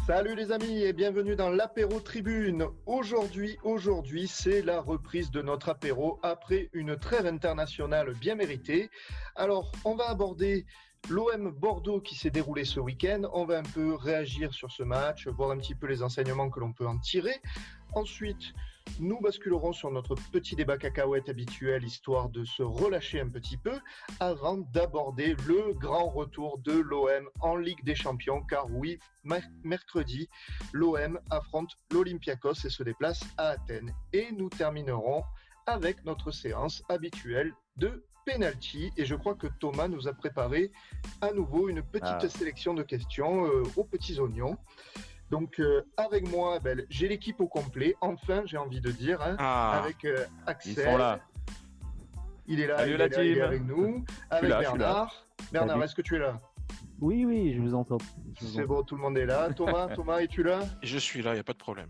Salut les amis et bienvenue dans l'apéro tribune. Aujourd'hui, c'est la reprise de notre apéro après une trêve internationale bien méritée. Alors, on va aborder l'OM Bordeaux qui s'est déroulé ce week-end. On va un peu réagir sur ce match, voir un petit peu les enseignements que l'on peut en tirer. Ensuite, nous basculerons sur notre petit débat cacahuète habituel, histoire de se relâcher un petit peu, avant d'aborder le grand retour de l'OM en Ligue des Champions. Car oui, mercredi, l'OM affronte l'Olympiakos et se déplace à Athènes. Et nous terminerons avec notre séance habituelle de penalty. Et je crois que Thomas nous a préparé à nouveau une petite sélection de questions aux petits oignons. Donc avec moi, j'ai l'équipe au complet, enfin j'ai envie de dire, avec Axel. Ils sont là. Il est là, Salut il est avec nous, avec Bernard. Bernard, est-ce que tu es là? Oui, je vous entends. C'est bon, tout le monde est là. Thomas, es-tu là? Je suis là, il n'y a pas de problème.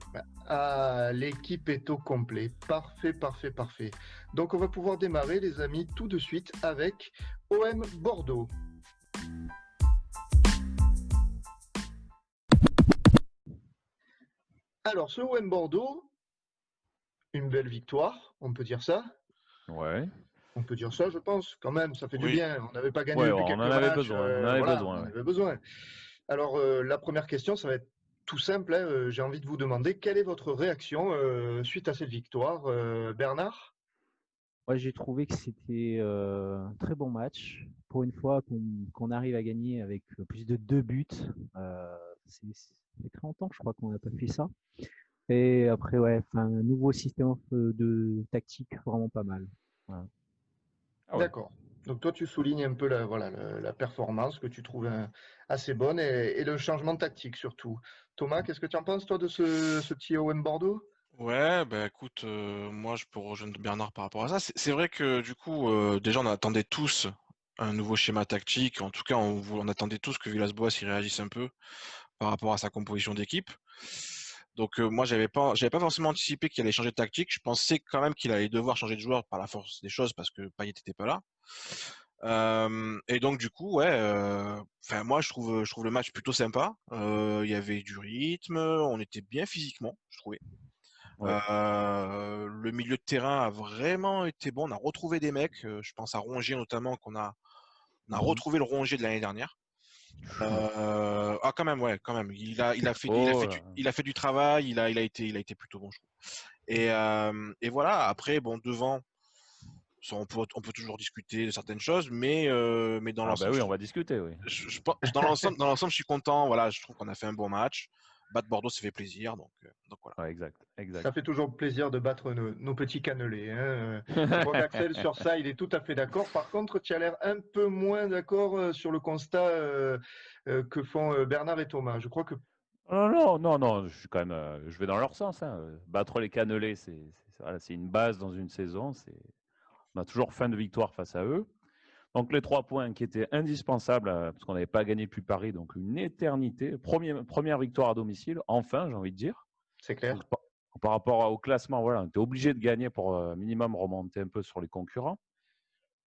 L'équipe est au complet. Parfait. Donc on va pouvoir démarrer les amis tout de suite avec OM Bordeaux. Alors, ce OM Bordeaux, une belle victoire, on peut dire ça? Ouais. On peut dire ça, je pense, quand même, ça fait du bien. On n'avait pas gagné depuis quelques on en avait matchs. besoin. On avait besoin. Alors, la première question, ça va être tout simple. J'ai envie de vous demander, quelle est votre réaction suite à cette victoire, Bernard? Ouais, j'ai trouvé que c'était un très bon match. Pour une fois qu'on arrive à gagner avec plus de 2 buts. Ça fait très longtemps, je crois qu'on n'a pas fait ça. Et après, un nouveau système de tactique vraiment pas mal. Voilà. D'accord. Donc toi, tu soulignes un peu la performance que tu trouves assez bonne et le changement tactique surtout. Thomas, qu'est-ce que tu en penses, toi, de ce petit OM Bordeaux? Ouais, écoute, moi je peux rejoindre Bernard par rapport à ça. C'est vrai que du coup, déjà on attendait tous un nouveau schéma tactique. En tout cas, on attendait tous que Villas-Boas y réagisse un peu par rapport à sa composition d'équipe. Donc moi j'avais pas forcément anticipé qu'il allait changer de tactique. Je pensais quand même qu'il allait devoir changer de joueur par la force des choses parce que Payet n'était pas là. Et donc du coup, moi je trouve le match plutôt sympa. Il y avait du rythme, on était bien physiquement, je trouvais. Ouais. Le milieu de terrain a vraiment été bon. On a retrouvé des mecs. Je pense à Rongier notamment on a retrouvé le Rongier de l'année dernière. Quand même. Il a fait du travail. Il a été plutôt bon, je trouve. Et voilà. Après, bon, devant, on peut toujours discuter de certaines choses, mais dans l'ensemble, on va discuter, oui. Dans l'ensemble, je suis content. Voilà, je trouve qu'on a fait un bon match. Battre Bordeaux, ça fait plaisir, donc voilà. Ouais, exact. Ça fait toujours plaisir de battre nos petits cannelés. Je crois qu'Axel, sur ça, il est tout à fait d'accord. Par contre, tu as l'air un peu moins d'accord sur le constat que font Bernard et Thomas. Je crois que... Non, je suis quand même, je vais dans leur sens. Battre les cannelés, c'est une base dans une saison. On a toujours faim de victoire face à eux. Donc les 3 points qui étaient indispensables, parce qu'on n'avait pas gagné depuis Paris, donc une éternité. Première victoire à domicile, enfin, j'ai envie de dire. C'est clair. Donc, par rapport au classement, voilà, on était obligé de gagner pour minimum remonter un peu sur les concurrents.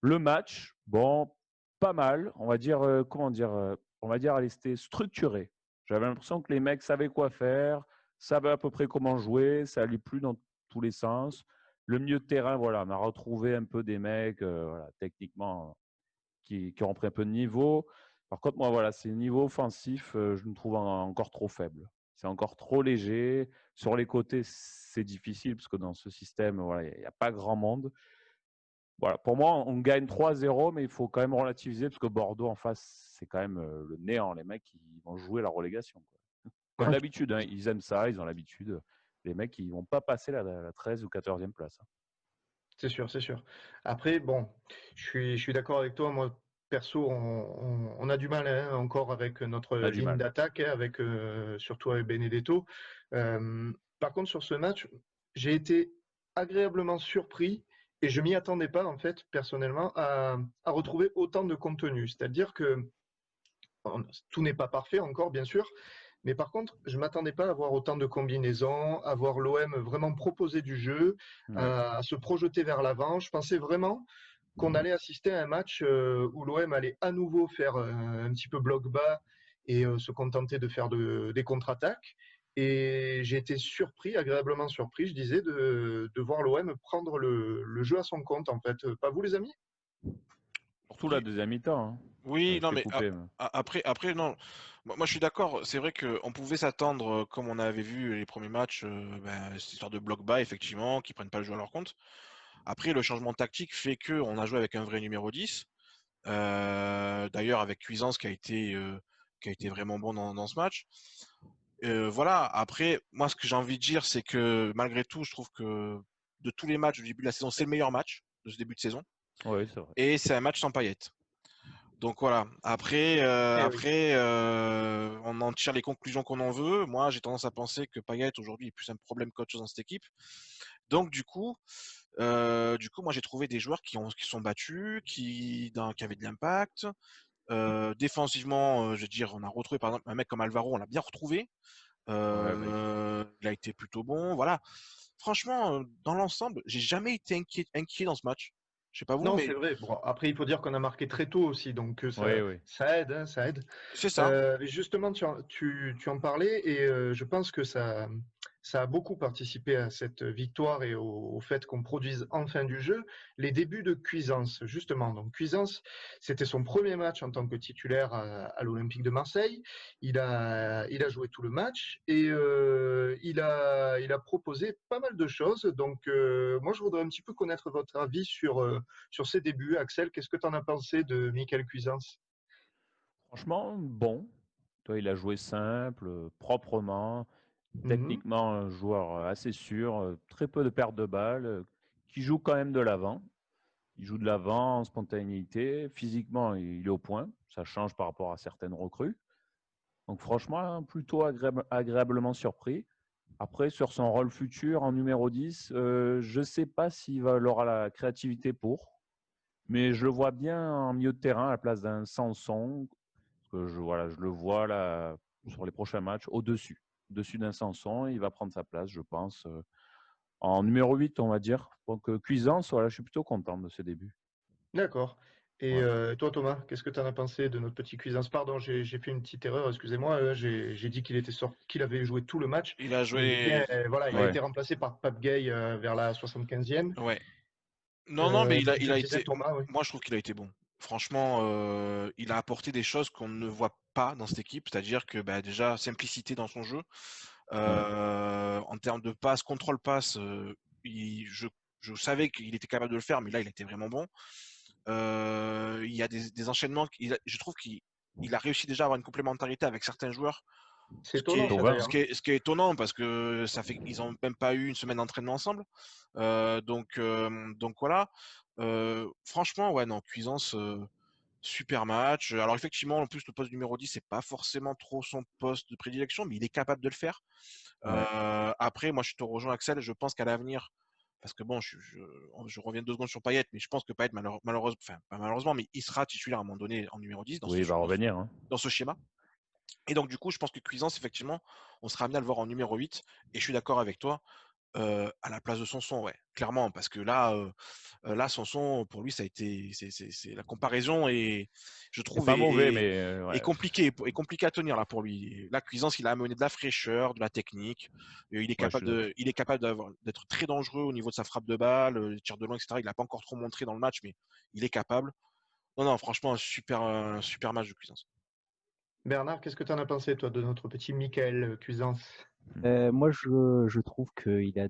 Le match, bon, pas mal. On va dire, allez, c'était structuré. J'avais l'impression que les mecs savaient quoi faire, savaient à peu près comment jouer, ça allait plus dans tous les sens. Le milieu de terrain, voilà, on a retrouvé un peu des mecs, techniquement, qui ont pris un peu de niveau. Par contre, moi, voilà, c'est le niveau offensif, je me trouve encore trop faible. C'est encore trop léger. Sur les côtés, c'est difficile parce que dans ce système, voilà, il n'y a pas grand monde. Voilà, pour moi, on gagne 3-0, mais il faut quand même relativiser parce que Bordeaux en face, c'est quand même le néant. Les mecs, ils vont jouer la relégation, quoi. Comme d'habitude, ils aiment ça, ils ont l'habitude. Les mecs, ils ne vont pas passer la 13 ou 14e place. C'est sûr. Après, bon, je suis d'accord avec toi. Moi, perso, on a du mal encore avec notre ligne d'attaque, avec surtout avec Benedetto. Par contre, sur ce match, j'ai été agréablement surpris et je m'y attendais pas, en fait, personnellement, à retrouver autant de contenu. C'est-à-dire que tout n'est pas parfait encore, bien sûr, mais par contre, je ne m'attendais pas à voir autant de combinaisons, à voir l'OM vraiment proposer du jeu, à se projeter vers l'avant. Je pensais vraiment qu'on allait assister à un match où l'OM allait à nouveau faire un petit peu bloc bas et se contenter de faire des contre-attaques. Et j'ai été surpris, agréablement surpris, je disais, de voir l'OM prendre le jeu à son compte, en fait. Pas vous, les amis? Surtout la Oui, deuxième mi-temps. Hein. oui, Je non, t'ai mais coupé. après, non. Moi, je suis d'accord. C'est vrai qu'on pouvait s'attendre, comme on avait vu les premiers matchs, cette histoire de bloc bas, effectivement, qui prennent pas le jeu à leur compte. Après, le changement tactique fait qu'on a joué avec un vrai numéro 10. D'ailleurs, avec Cuisance qui a été vraiment bon dans ce match. Voilà, après, moi, ce que j'ai envie de dire, c'est que malgré tout, je trouve que de tous les matchs du début de la saison, c'est le meilleur match de ce début de saison. Oui, c'est vrai. Et c'est un match sans paillettes. Donc voilà, Eh oui. on en tire les conclusions qu'on en veut. Moi, j'ai tendance à penser que Payet aujourd'hui est plus un problème qu'autre chose dans cette équipe. Donc moi j'ai trouvé des joueurs qui sont battus, qui avaient de l'impact. Défensivement, je veux dire, on a retrouvé par exemple un mec comme Alvaro, on l'a bien retrouvé. Ouais, bah, Il a été plutôt bon. Voilà. Franchement, dans l'ensemble, j'ai jamais été inquiet dans ce match. Je sais pas vous, Non, c'est mais vrai. Bon, après, il faut dire qu'on a marqué très tôt aussi, donc oui, ça, oui. ça aide, hein, ça aide. c'est ça. Mais justement, tu en parlais et je pense que ça a beaucoup participé à cette victoire et au fait qu'on produise enfin du jeu. Les débuts de Cuisance, justement. Donc, Cuisance, c'était son premier match en tant que titulaire à l'Olympique de Marseille. Il a joué tout le match et il a proposé pas mal de choses. Donc, moi, je voudrais un petit peu connaître votre avis sur ses débuts. Axel, qu'est-ce que tu en as pensé de Michael Cuisance? Franchement, bon. Toi, il a joué simple, proprement. Mhm. Techniquement, un joueur assez sûr, très peu de pertes de balles, qui joue quand même de l'avant. Il joue de l'avant en spontanéité. Physiquement, il est au point. Ça change par rapport à certaines recrues. Donc franchement, plutôt agréablement surpris. Après, sur son rôle futur en numéro 10, je ne sais pas s'il aura la créativité pour, mais je le vois bien en milieu de terrain à la place d'un Sanson. Voilà, je le vois là, sur les prochains matchs au-dessus d'un Sanson. Il va prendre sa place, je pense, en numéro 8, on va dire. Donc, Cuisance, voilà, je suis plutôt content de ce début. D'accord. Et Ouais. toi, Thomas, qu'est-ce que tu en as pensé de notre petit Cuisance? Pardon, j'ai fait une petite erreur, excusez-moi. J'ai dit qu'il avait joué tout le match, Il a mais joué. voilà, il a Ouais. été remplacé par Pape Gay vers la 75e. Ouais. Non, mais Donc, il a disait été. Thomas, oui. Moi, je trouve qu'il a été bon. Franchement, il a apporté des choses qu'on ne voit pas dans cette équipe, c'est-à-dire que bah, déjà simplicité dans son jeu. Ouais. En termes de passe, contrôle passe, je savais qu'il était capable de le faire, mais là, il était vraiment bon. Il y a des enchaînements. Je trouve qu'il a réussi déjà à avoir une complémentarité avec certains joueurs. C'est étonnant, ça, Thauvin, d'ailleurs, hein. hein. Ce qui est étonnant parce que ça fait qu'ils ont même pas eu une semaine d'entraînement ensemble. Donc voilà. Franchement, ouais, non, Cuisance, super match. Alors effectivement, en plus, le poste numéro 10, c'est pas forcément trop son poste de prédilection, mais il est capable de le faire. Ouais. Après, moi, je te rejoins, Axel. Je pense qu'à l'avenir, parce que bon, je reviens 2 secondes sur Payet, mais je pense que Payet, malheureusement, enfin, pas malheureusement, mais il sera titulaire à un moment donné en numéro 10 Oui, il va revenir. Hein. dans ce schéma. Et donc, du coup, je pense que Cuisance, effectivement, on sera amené à le voir en numéro 8. Et je suis d'accord avec toi, à la place de Sanson, ouais, clairement, parce que là, Sanson, pour lui, ça a été, la comparaison et je C'est trouve pas mauvais, mais est ouais. compliqué à tenir là pour lui. La Cuisance, il a amené de la fraîcheur, de la technique. Ouais, je suis d'accord. Il est capable d'être très dangereux au niveau de sa frappe de balle, les tirs de loin, etc. Il n'a pas encore trop montré dans le match, mais il est capable. Non, non, franchement, un super match de Cuisance. Bernard, qu'est-ce que tu en as pensé, toi, de notre petit Michael Cuisance? Moi, je trouve qu'il a,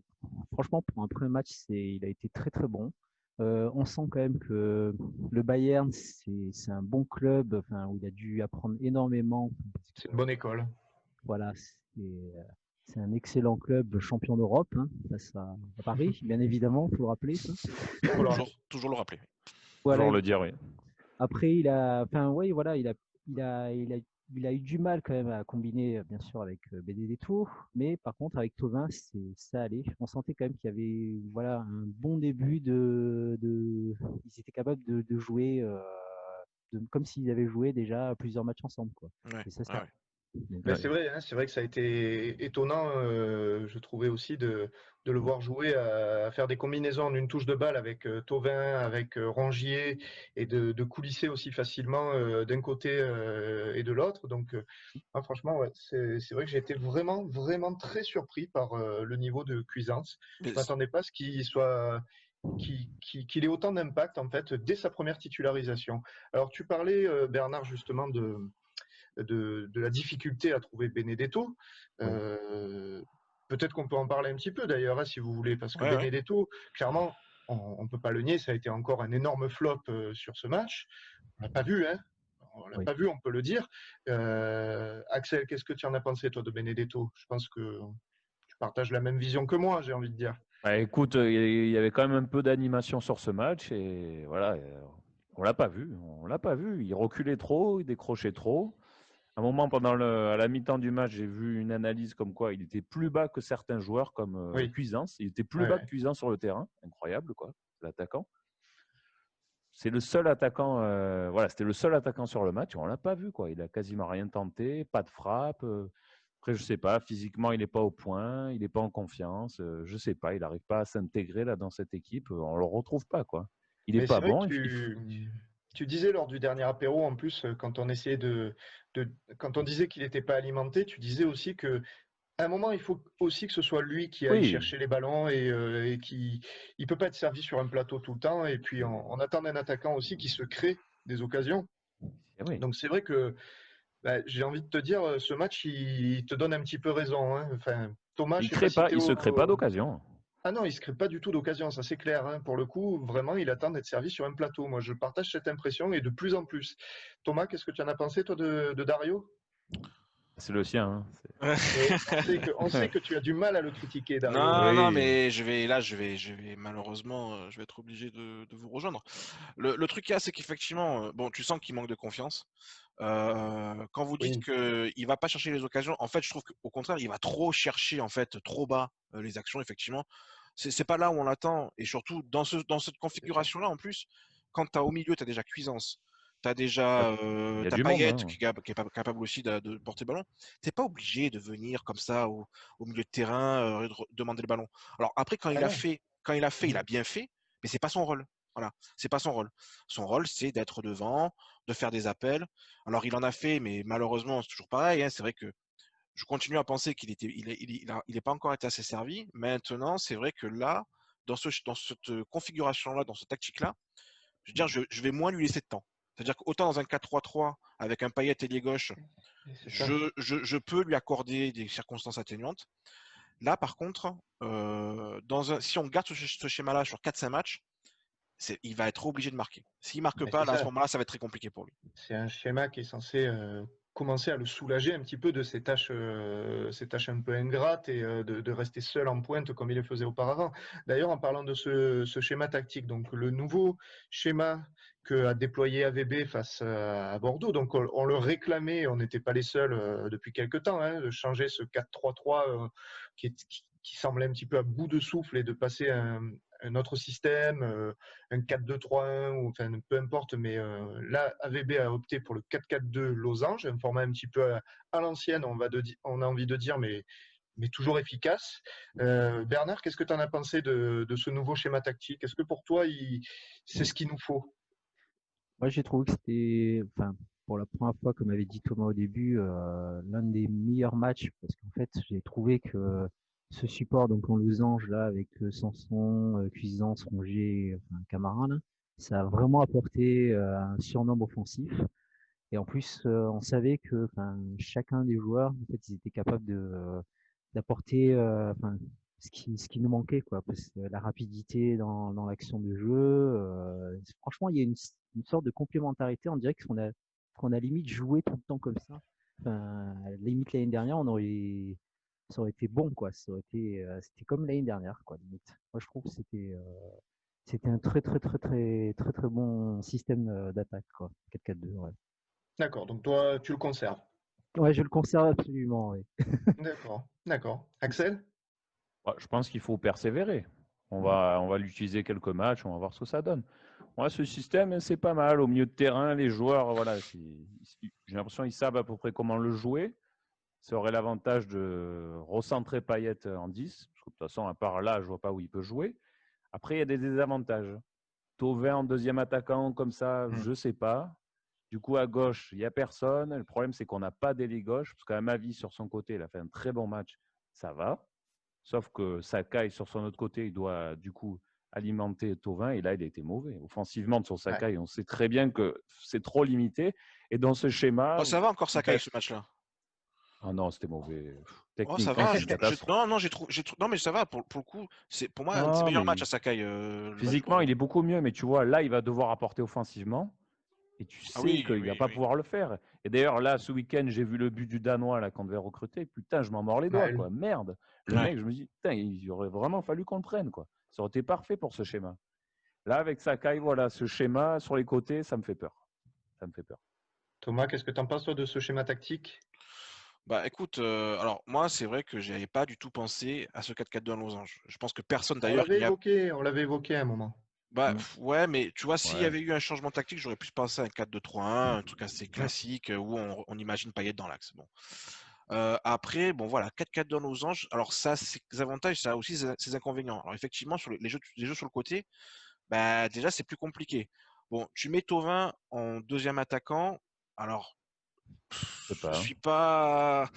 franchement, pour un premier match, il a été très très bon. On sent quand même que le Bayern, c'est un bon club, enfin, où il a dû apprendre énormément. Parce C'est que, une bonne école. voilà, c'est un excellent club champion d'Europe, hein, face à Paris, bien évidemment, il faut le rappeler ça. Faut le rappeler. Toujours le rappeler. Voilà. Toujours le dire, oui. Après, enfin, oui, voilà, il a, il a, il a eu du mal quand même à combiner, bien sûr, avec BD Tour, mais par contre, avec Thauvin, ça allait. On sentait quand même qu'il y avait, voilà, un bon début ils étaient capables de jouer comme s'ils avaient joué déjà plusieurs matchs ensemble, quoi. Ouais, Et ça, ouais, ouais. Donc, Ben, c'est vrai que ça a été étonnant, je trouvais aussi de le voir jouer à faire des combinaisons en une touche de balle avec Thauvin, avec Rongier, et de coulisser aussi facilement d'un côté et de l'autre. Donc, franchement, ouais, c'est vrai que j'ai été vraiment, vraiment très surpris par le niveau de Cuisance. Je Mais m'attendais pas à ce qu'il ait autant d'impact en fait dès sa première titularisation. Alors, tu parlais, Bernard, justement de la difficulté à trouver Benedetto. Oui. Peut-être qu'on peut en parler un petit peu d'ailleurs, hein, si vous voulez, parce que ouais, ouais. Benedetto, clairement, on ne peut pas le nier, ça a été encore un énorme flop sur ce match. On l'a pas vu, hein. On l'a oui. pas vu, on peut le dire. Axel, qu'est-ce que tu en as pensé, toi, de Benedetto? Je pense que tu partages la même vision que moi, j'ai envie de dire. Bah, écoute, il y avait quand même un peu d'animation sur ce match et voilà, on l'a pas vu. On l'a pas vu. Il reculait trop, il décrochait trop. À un moment, à la mi-temps du match, j'ai vu une analyse comme quoi il était plus bas que certains joueurs comme Oui, Cuisance. Il était plus ouais, bas que ouais. Cuisance sur le terrain. Incroyable, quoi, l'attaquant. C'est le seul attaquant, voilà, c'était le seul attaquant sur le match. On l'a pas vu, quoi. Il a quasiment rien tenté, pas de frappe. Après, je sais pas, physiquement, il n'est pas au point, il n'est pas en confiance. Je sais pas, il n'arrive pas à s'intégrer là dans cette équipe. On le retrouve pas, quoi. Il est Mais c'est pas vrai que bon. tu disais lors du dernier apéro, en plus, quand on essayait quand on disait qu'il n'était pas alimenté, tu disais aussi que à un moment, il faut aussi que ce soit lui qui aille Oui, chercher les ballons et qui il peut pas être servi sur un plateau tout le temps. Et puis on attend d'un attaquant aussi qui se crée des occasions. eh oui. Donc c'est vrai que bah, j'ai envie de te dire, ce match, il te donne un petit peu raison, hein. Enfin, Thomas, je sais pas si tu es Il se crée pas au. d'occasion. Ah non, il se crée pas du tout d'occasion, ça c'est clair, hein. Pour le coup, vraiment, il attend d'être servi sur un plateau. Moi, je partage cette impression et de plus en plus. Thomas, qu'est-ce que tu en as pensé, toi, de Dario? C'est le sien, hein. Oui, on sait que tu as du mal à le critiquer, Dario, hein. Non, non, Oui. mais je vais malheureusement, je vais être obligé de vous rejoindre. Le truc qu'il y a, c'est qu'effectivement, bon, tu sens qu'il manque de confiance. Quand vous dites Oui, qu'il va pas chercher les occasions, en fait, je trouve qu'au contraire, il va trop chercher, en fait, trop bas les actions, effectivement. C'est pas là où on l'attend. Et surtout, dans cette c'est ça. configuration-là, en plus, quand tu as au milieu, tu as déjà Cuisance, tu as Il y a, déjà il y a t'as du monde, Payet hein. qui est capable aussi de porter le ballon. T'es pas obligé de venir comme ça au milieu de terrain, demander le ballon. Alors après, Ah non. il a Mhm. bien fait, mais c'est pas son rôle. Voilà, c'est pas son rôle. Son rôle, c'est d'être devant, de faire des appels. Alors, il en a fait, mais malheureusement, c'est toujours pareil, hein. C'est vrai que je continue à penser il est pas encore été assez servi. Maintenant, c'est vrai que là, dans cette configuration-là, dans ce tactique-là, je veux dire, je vais moins lui laisser de temps. C'est-à-dire qu'autant dans un 4-3-3 avec un Payet ailier gauche, C'est ça. je peux lui accorder des circonstances atténuantes. Là, par contre, si on garde ce schéma-là sur 4-5 matchs, il va être obligé de marquer. S'il marque Mais pas, c'est là, à ce ça. moment-là, ça va être très compliqué pour lui. C'est un schéma qui est censé commencer à le soulager un petit peu de ces tâches un peu ingrates et de rester seul en pointe comme il le faisait auparavant. D'ailleurs, en parlant de ce schéma tactique, donc le nouveau schéma que a déployé AVB face à Bordeaux, donc on le réclamait, on n'était pas les seuls depuis quelque temps, hein, de changer ce 4-3-3 qui semblait un petit peu à bout de souffle et de passer à un autre système, un 4-2-3-1 ou enfin peu importe, mais là AVB a opté pour le 4-4-2 losange, un format un petit peu à l'ancienne, on a envie de dire, mais toujours efficace. Bernard, qu'est-ce que tu en as pensé de ce nouveau schéma tactique? Est-ce que pour toi, c'est ce qu'il nous faut? Moi, j'ai trouvé que c'était, enfin, pour la première fois, comme avait dit Thomas au début, l'un des meilleurs matchs parce qu'en fait, j'ai trouvé que ce support, donc en losange là, avec Sanson, Cuisance, Rongier, enfin, Camara, là, ça a vraiment apporté un surnombre offensif. Et en plus, on savait que, enfin, chacun des joueurs, en fait, ils étaient capables d'apporter, enfin, ce qui nous manquait, quoi, parce que la rapidité dans l'action de jeu, franchement, il y a une sorte de complémentarité. On dirait qu'on a limite joué tout le temps comme ça. Enfin, limite l'année dernière, ça aurait été bon, quoi. C'était comme l'année dernière, quoi, limite. Moi, je trouve que c'était un très bon système d'attaque, quoi. 4-4-2, ouais. D'accord, donc toi, tu le conserves. Ouais, je le conserve absolument, oui. D'accord, d'accord. Axel? Ouais, je pense qu'il faut persévérer. On va l'utiliser quelques matchs, on va voir ce que ça donne. Moi, ce système, c'est pas mal. Au milieu de terrain, les joueurs, voilà, j'ai l'impression qu'ils savent à peu près comment le jouer. ça aurait l'avantage de recentrer Payet en 10. Parce que de toute façon, à part là, je ne vois pas où il peut jouer. Après, il y a des désavantages. Thauvin en deuxième attaquant, comme ça, je ne sais pas. Du coup, à gauche, il n'y a personne. Le problème, c'est qu'on n'a pas d'ailier gauche. Parce qu'à ma vie, sur son côté, il a fait un très bon match. Ça va. Sauf que Sakai, sur son autre côté, il doit du coup alimenter Thauvin. Et là, il a été mauvais. Offensivement, sur Sakai, on sait très bien que c'est trop limité. Et dans ce schéma. Oh, ça va encore Sakai ce match-là. Ah non, c'était mauvais. Oh, ça Techniquement, va. c'est une catastrophe. Non, non, mais ça va. Pour le coup, pour moi un de ses Non, meilleurs mais matchs à Sakai. Le match physiquement, il est beaucoup mieux. Mais tu vois, là, il va devoir apporter offensivement. Et tu Ah sais oui, qu'il ne va pas pouvoir le faire. Et d'ailleurs, là, ce week-end, j'ai vu le but du Danois là, qu'on devait recruter. Putain, je m'en mords les doigts. Quoi. Merde. Le mec, je me dis, putain, il aurait vraiment fallu qu'on le prenne. Quoi. Ça aurait été parfait pour ce schéma. Là, avec Sakai, voilà, ce schéma sur les côtés, ça me fait peur. Ça me fait peur. Thomas, qu'est-ce que tu en penses, toi, de ce schéma tactique? Bah écoute, alors moi c'est vrai que j'avais pas du tout pensé à ce 4-4-2 en losange. Je pense que personne On d'ailleurs l'avait il y a. évoqué à un moment. Ouais, mais tu vois, s'il y Ouais. avait eu un changement tactique, j'aurais pu penser à un 4-2-3-1, un truc assez classique où on imagine Payet dans l'axe. Bon. Après, bon voilà, 4-4-2 en losange. Alors ça a ses avantages, ça a aussi ses inconvénients. Alors effectivement, sur les jeux sur le côté, bah déjà c'est plus compliqué. Bon, tu mets Thauvin en deuxième attaquant. Alors Je sais je pas. suis pas.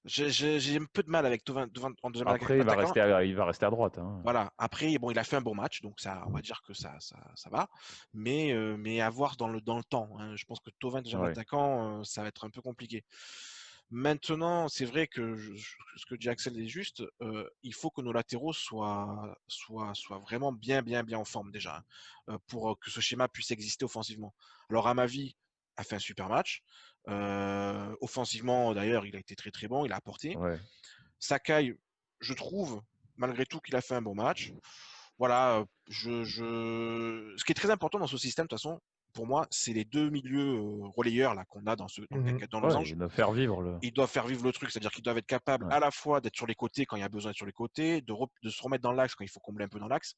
J'ai un peu de mal avec Thauvin en deuxième Après, attaquant. il va rester à droite. Hein. Voilà. Après, bon, il a fait un bon match, donc ça, on va dire que ça va. Mais à voir dans le temps. Hein. Je pense que Thauvin deuxième Ouais. attaquant, ça va être un peu compliqué. Maintenant, c'est vrai que ce que dit Axel est juste. Il faut que nos latéraux soient vraiment bien en forme déjà, pour que ce schéma puisse exister offensivement. Alors, à ma vie, a fait un super match. Offensivement, d'ailleurs, il a été très très bon, il a apporté. Ouais. Sakai, je trouve, malgré tout, qu'il a fait un bon match. Voilà, ce qui est très important dans ce système, de toute façon, pour moi, c'est les deux milieux relayeurs là qu'on a dans le 4-4 dans Ouais, Losange. il doit faire vivre le. Ils doivent faire vivre le truc, c'est-à-dire qu'ils doivent être capables Ouais. à la fois d'être sur les côtés quand il y a besoin d'être sur les côtés, de se remettre dans l'axe quand il faut combler un peu dans l'axe.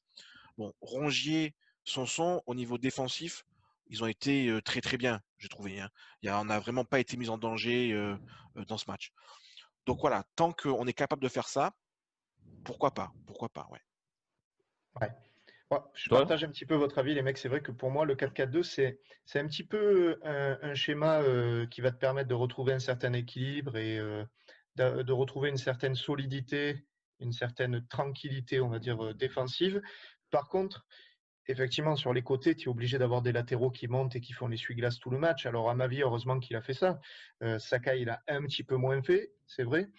Bon, Rongier, Sanson, au niveau défensif, ils ont été très très bien, j'ai trouvé. Hein. On n'a vraiment pas été mis en danger dans ce match. Donc voilà, tant qu'on est capable de faire ça, pourquoi pas, ouais. Ouais, je partage un petit peu votre avis, les mecs. C'est vrai que pour moi, le 4-4-2, c'est un petit peu un schéma qui va te permettre de retrouver un certain équilibre et de retrouver une certaine solidité, une certaine tranquillité, on va dire, défensive. Par contre, effectivement, sur les côtés, tu es obligé d'avoir des latéraux qui montent et qui font l'essuie-glace tout le match. Alors, à ma vie, heureusement qu'il a fait ça. Sakai, il a un petit peu moins fait, c'est vrai.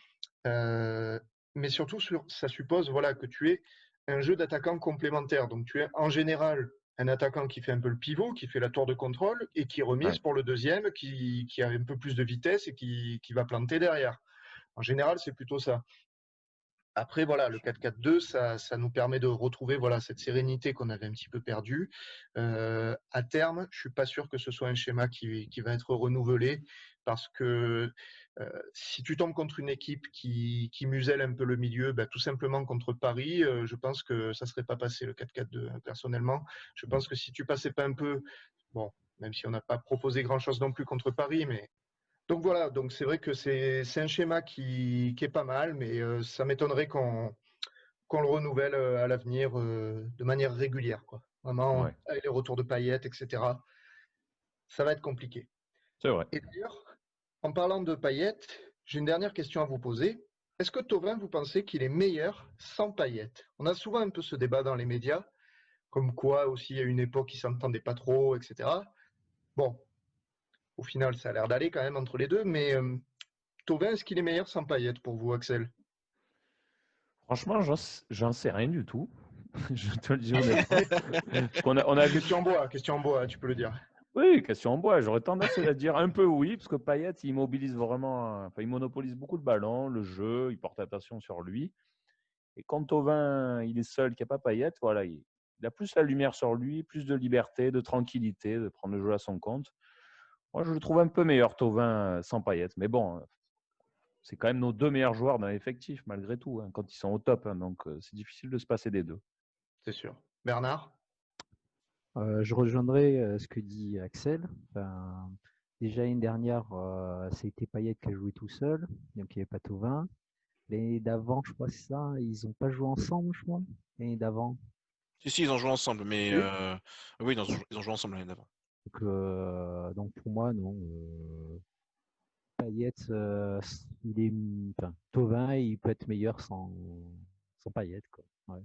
Mais surtout, ça suppose voilà, que tu aies un jeu d'attaquant complémentaire. Donc, tu es en général un attaquant qui fait un peu le pivot, qui fait la tour de contrôle et qui remise pour le deuxième, qui a un peu plus de vitesse et qui va planter derrière. En général, c'est plutôt ça. Après, voilà, le 4-4-2, ça nous permet de retrouver voilà, cette sérénité qu'on avait un petit peu perdue. À terme, je ne suis pas sûr que ce soit un schéma qui va être renouvelé parce que si tu tombes contre une équipe qui muselle un peu le milieu, bah, tout simplement contre Paris, je pense que ça ne serait pas passé le 4-4-2. Personnellement, je pense que si tu passais pas un peu, bon, même si on n'a pas proposé grand-chose non plus contre Paris, mais donc voilà, donc c'est vrai que c'est un schéma qui est pas mal, mais ça m'étonnerait qu'on le renouvelle à l'avenir de manière régulière, quoi. Vraiment, avec les retours de Payet, etc. Ça va être compliqué. C'est vrai. Et d'ailleurs, en parlant de Payet, j'ai une dernière question à vous poser. Est-ce que Thauvin, vous pensez qu'il est meilleur sans Payet? On a souvent un peu ce débat dans les médias, comme quoi aussi à une époque ils s'entendaient pas trop, etc. Bon, au final, ça a l'air d'aller quand même entre les deux, mais Thauvin, est-ce qu'il est meilleur sans Payet pour vous, Axel? Franchement, j'en sais rien du tout. Je te le dis honnêtement. Parce on a vu. Question en bois, tu peux le dire. Oui, question en bois. J'aurais tendance à dire un peu oui, parce que Payet, il mobilise vraiment. Enfin, il monopolise beaucoup le ballon, le jeu, il porte attention sur lui. Et quand Thauvin, il est seul, qu'il n'y a pas Payet, voilà, il a plus la lumière sur lui, plus de liberté, de tranquillité, de prendre le jeu à son compte. Moi, je le trouve un peu meilleur, Thauvin, sans Payet. Mais bon, c'est quand même nos deux meilleurs joueurs dans l'effectif, malgré tout, hein, quand ils sont au top. Hein, donc, c'est difficile de se passer des deux. C'est sûr. Bernard? Je rejoindrai ce que dit Axel. Enfin, déjà l'année dernière, ça a été Payet qui a joué tout seul, donc il n'y avait pas Thauvin. L'année d'avant, je crois, c'est ça, ils n'ont pas joué ensemble, je crois. L'année d'avant. Si, ils ont joué ensemble, mais Oui. oui, ils ont joué ensemble l'année d'avant. Donc pour moi, non. Payet, il est, enfin, Thauvin, il peut être meilleur sans Payet, quoi. Ouais.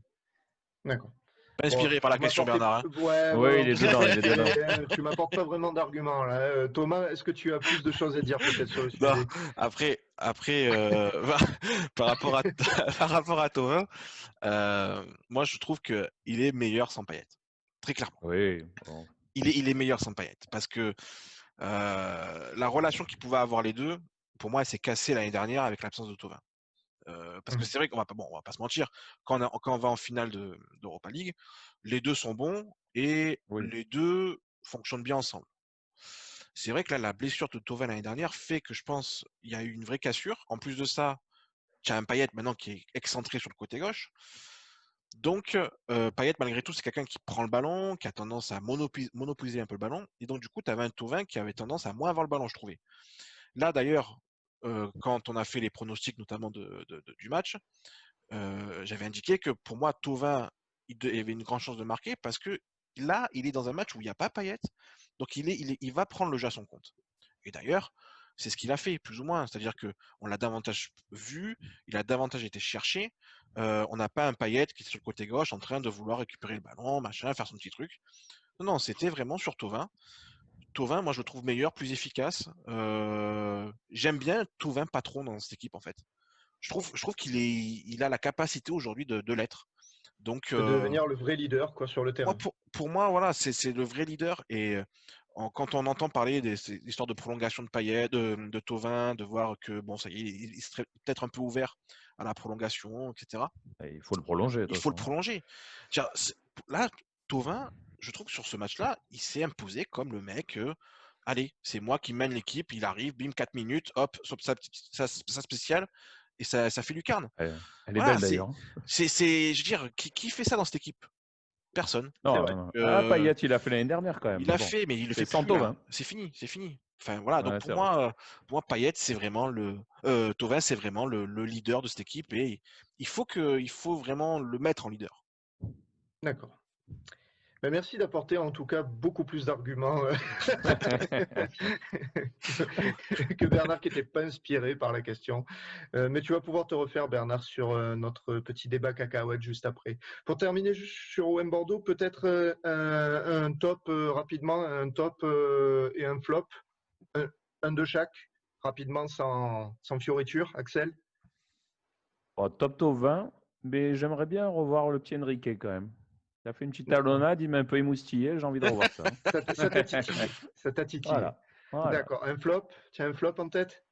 D'accord. Pas Bon, inspiré par la tu question, m'apportais. Bernard. Hein. Ouais, ouais, Oui, on il est peut dedans, pas il est dedans. inspirer, hein. Tu m'apportes pas vraiment d'arguments là. Thomas, est-ce que tu as plus de choses à dire peut-être sur le Non, sujet? après par rapport à par rapport à Thauvin, moi je trouve que il est meilleur sans Payet. Très clairement. Oui, bon. Il est meilleur sans Payet parce que la relation qu'ils pouvaient avoir les deux, pour moi, elle s'est cassée l'année dernière avec l'absence de Thauvin. Parce que Mhm. c'est vrai on va pas se mentir, quand on va en finale d'Europa League, les deux sont bons et Oui. les deux fonctionnent bien ensemble. C'est vrai que là, la blessure de Thauvin l'année dernière fait que je pense il y a eu une vraie cassure. En plus de ça, tu as un Payet maintenant qui est excentré sur le côté gauche. Donc, Payet, malgré tout, c'est quelqu'un qui prend le ballon, qui a tendance à monopoliser un peu le ballon. Et donc, du coup, tu avais un Thauvin qui avait tendance à moins avoir le ballon, je trouvais. Là, d'ailleurs, quand on a fait les pronostics, notamment du match, j'avais indiqué que pour moi, Thauvin, il avait une grande chance de marquer parce que là, il est dans un match où il n'y a pas Payet. Donc, il va prendre le jeu à son compte. Et d'ailleurs, c'est ce qu'il a fait, plus ou moins. C'est-à-dire qu'on l'a davantage vu, il a davantage été cherché. On n'a pas un Payet qui est sur le côté gauche en train de vouloir récupérer le ballon, machin, faire son petit truc. Non, non, c'était vraiment sur Thauvin. Thauvin, moi, je le trouve meilleur, plus efficace. J'aime bien Thauvin patron dans cette équipe, en fait. Je trouve il a la capacité aujourd'hui de l'être. Donc, De devenir le vrai leader quoi sur le moi, terrain. pour moi, voilà, c'est le vrai leader. Et quand on entend parler des histoires de prolongation de Payet, de Thauvin, de voir que bon, ça y est, il serait peut-être un peu ouvert à la prolongation, etc. Et il faut le prolonger, de Il toute faut le façon. prolonger. Tiens, là, Thauvin, je trouve que sur ce match-là, il s'est imposé comme le mec. Allez, c'est moi qui mène l'équipe. Il arrive, bim, 4 minutes, hop, sa spéciale, et ça fait lucarne. Elle est Voilà, belle d'ailleurs. je veux dire, qui fait ça dans cette équipe? Personne. C'est Non, vrai. non, non. Ah, Payet, il l'a fait l'année dernière quand même, Il mais l'a bon. fait, mais il le C'est fait sans plus là. Thauvin. C'est fini, c'est fini. Enfin voilà, donc Ouais, c'est vrai. pour moi, Payet, c'est vraiment Thauvin, c'est vraiment le leader de cette équipe et il faut vraiment le mettre en leader. D'accord. Ben, merci d'apporter en tout cas beaucoup plus d'arguments que Bernard qui n'était pas inspiré par la question. Mais tu vas pouvoir te refaire Bernard sur notre petit débat cacahuète juste après. Pour terminer juste sur OM Bordeaux, peut-être un top rapidement, un top et un flop, un, un de chaque, rapidement sans fioriture, Axel. Bon, top Thauvin, mais j'aimerais bien revoir le petit Enrique quand même. Il a fait une petite D'accord. talonnade, il m'a un peu émoustillé, j'ai envie de revoir ça. Ça t'a titillé. Ça t'a titillé. Voilà, voilà. D'accord. Un flop? Tu as un flop en tête?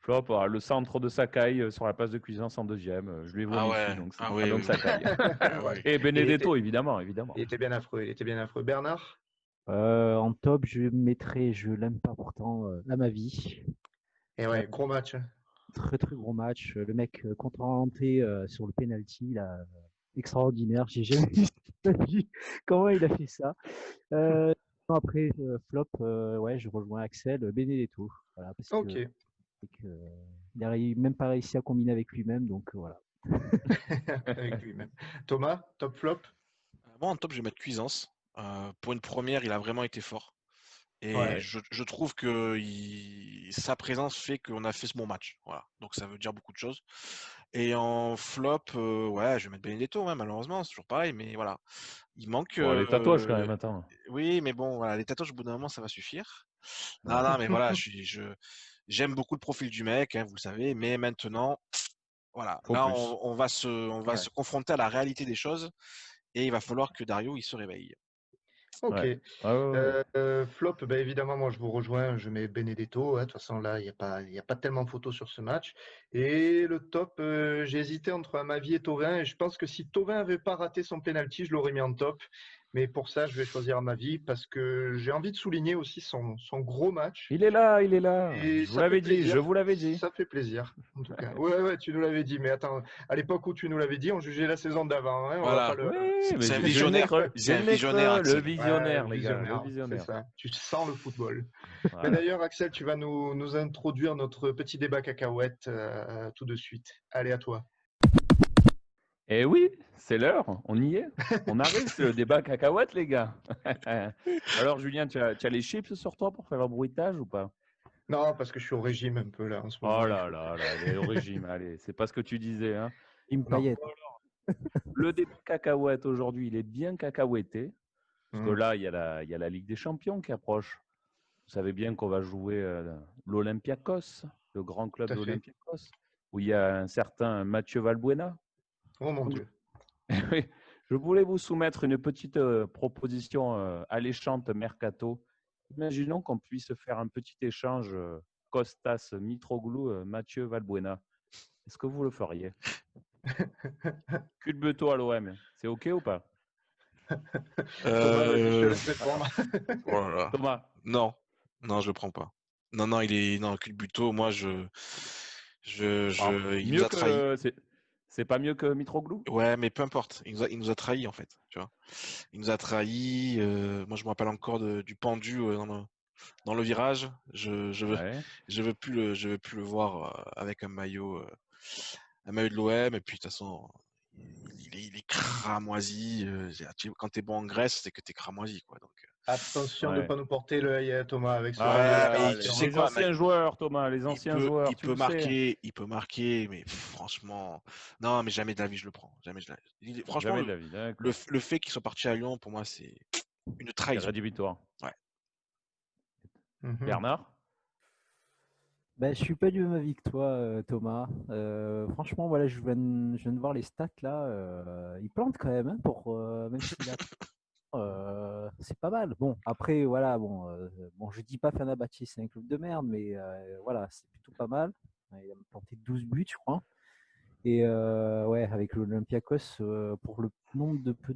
Flop, le centre de Sakai sur la place de cuisance en deuxième. Je lui ai Ah vomi dessus, ouais, donc, ah ah, oui, donc oui, oui. Sakai. Ouais. Et Il était, Benedetto, évidemment, évidemment. il était bien affreux. Il était bien affreux. Bernard? En top, je mettrais, je l'aime pas pourtant, à ma vie. Et ouais, gros match, hein. Très très gros match. Le mec contre-orienté sur le penalty, là, extraordinaire. J'ai jamais vu de ma vie comment il a fait ça. Après flop, ouais, je rejoins Axel Benedetto, voilà, parce Ok. que, il a même pas réussi à combiner avec lui-même, donc voilà. Avec lui-même. Thomas, top flop? Moi en top, je vais mettre Cuisance. Pour une première, il a vraiment été fort. Et Ouais. je trouve que sa présence fait qu'on a fait ce bon match. Voilà. Donc ça veut dire beaucoup de choses. Et en flop, ouais, je vais mettre Benedetto, hein, malheureusement, c'est toujours pareil, mais voilà. Il manque. Bon, les tatouages quand même, attends. Oui, mais bon, voilà, les tatouages, au bout d'un moment, ça va suffire. Non, Ouais. non, mais voilà, j'aime beaucoup le profil du mec, hein, vous le savez, mais maintenant, voilà, Faut là, plus. on va Ouais. se confronter à la réalité des choses et il va falloir que Dario, il se réveille. Ok. Ouais. Ouais, ouais, ouais. Flop, ben évidemment, moi je vous rejoins, je mets Benedetto, hein. De toute façon, là, il y a pas tellement de photos sur ce match. Et le top, j'ai hésité entre Amavi et Thauvin. Et je pense que si Thauvin avait pas raté son penalty, je l'aurais mis en top. Mais pour ça, je vais choisir Amavi parce que j'ai envie de souligner aussi son gros match. Il est là, il est là. Et Je vous ça fait l'avais dit, plaisir. je vous l'avais dit. Ça fait plaisir, en tout cas. Ouais, tu nous l'avais dit. Mais attends, à l'époque où tu nous l'avais dit, on jugeait la saison d'avant. Hein, on va Voilà. pas le. Oui, mais C'est un j'ai le visionnaire. nez creux, C'est j'ai un le nez visionnaire, creux, le Axel. visionnaire, Ouais, les gars, le c'est visionnaire. ça. Tu sens le football. Mais Voilà. d'ailleurs, Axel, tu vas nous introduire notre petit débat cacahuète tout de suite. Allez, à toi. Eh oui, c'est l'heure, on y est. On arrive, c'est le débat cacahuète, les gars. Alors, Julien, tu as les chips sur toi pour faire un bruitage ou pas? Non, parce que je suis au régime un peu là en ce moment. Oh là là là, il est au régime, allez, c'est pas ce que tu disais, hein. Une paillette. Le débat cacahuète aujourd'hui, il est bien cacahuété, parce que Mm. là, il y a la Ligue des Champions qui approche. Vous savez bien qu'on va jouer l'Olympiakos, le grand club Tout à fait. d'Olympiakos, où il y a un certain Mathieu Valbuena. Oh mon Donc, Dieu. Oui, je voulais vous soumettre une petite proposition alléchante mercato. Imaginons qu'on puisse faire un petit échange Costas Mitroglou, Mathieu Valbuena. Est-ce que vous le feriez? Culbuto à l'OM, c'est OK ou pas? Thomas, vas-y, je te Euh, laisse répondre. Oh là là. Thomas, Non, je le prends pas. Non, il est non Culbuto. Moi, alors, il nous a trahi. c'est pas mieux que Mitroglou? Ouais, mais peu importe. Il nous a trahi en fait. Tu vois. Il nous a trahi. Moi, je me rappelle encore du pendu dans le virage. Ouais. Je veux plus le voir avec un maillot de l'OM. Et puis de toute façon, il est cramoisi. Quand t'es bon en Grèce, c'est que t'es cramoisi, quoi. Donc. Attention de ne Ouais. pas nous porter l'œil, Thomas, avec ce Ah, là. mais tu sais les quoi, anciens joueurs, Thomas, les anciens joueurs, tu le sais. il peut marquer, mais franchement, non, mais jamais de la vie je le prends. Franchement, Jamais de la vie, d'accord. le fait qu'il soit parti à Lyon, pour moi, c'est une C'est trahison. rédhibitoire. Ouais. Bernard? Ben, je suis pas du même avis que toi, Thomas. Franchement, voilà, je viens de voir les stats là. Il plante quand même, hein, même s'il a c'est pas mal. Bon, après, voilà, bon, je dis pas Fenerbahçe, c'est un club de merde, mais voilà, c'est plutôt pas mal. Il a planté 12 buts, je crois. Et ouais, avec l'Olympiakos, pour le nombre de peu,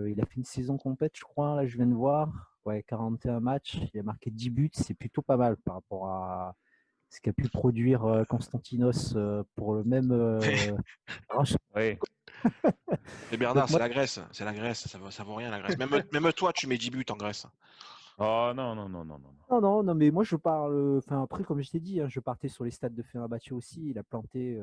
il a fait une saison complète, je crois. Là, je viens de voir. Ouais, 41 matchs, il a marqué 10 buts, c'est plutôt pas mal par rapport à ce qu'a pu produire Konstantinos pour le même. Oui. Et Bernard, Donc, moi, c'est la Grèce, ça vaut rien la Grèce. Même toi, tu mets 10 buts en Grèce. Oh non, non, non, non, non. non, mais moi je parle. Enfin, après, comme je t'ai dit, hein, je partais sur les stats de Fenerbahçe aussi. Il a planté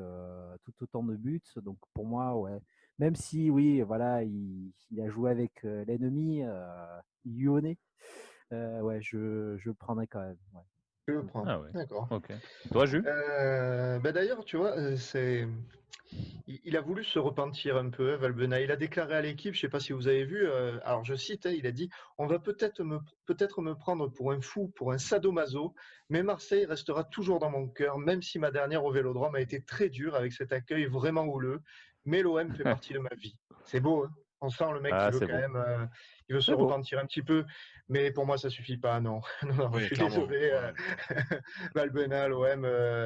tout autant de buts. Donc pour moi, ouais. Même si, oui, voilà, il a joué avec l'ennemi lyonnais. Ouais, je le prendrais quand même. Ouais. Je le prends. Ah ouais. D'accord. Ok. Toi, Jules? D'ailleurs, tu vois, il a voulu se repentir un peu, Valbuena. Il a déclaré à l'équipe, je ne sais pas si vous avez vu, alors je cite, hein, il a dit: on va peut-être me prendre pour un fou, pour un sadomaso, mais Marseille restera toujours dans mon cœur, même si ma dernière au Vélodrome a été très dure avec cet accueil vraiment houleux. Mais l'OM fait partie de ma vie. C'est beau, hein. On sent le mec qui Ah, veut c'est quand beau. même, il veut se C'est beau. repentir un petit peu, mais pour moi ça suffit pas, non. Non, je Oui, suis clairement. désolé. Ouais. Valbuena, l'OM,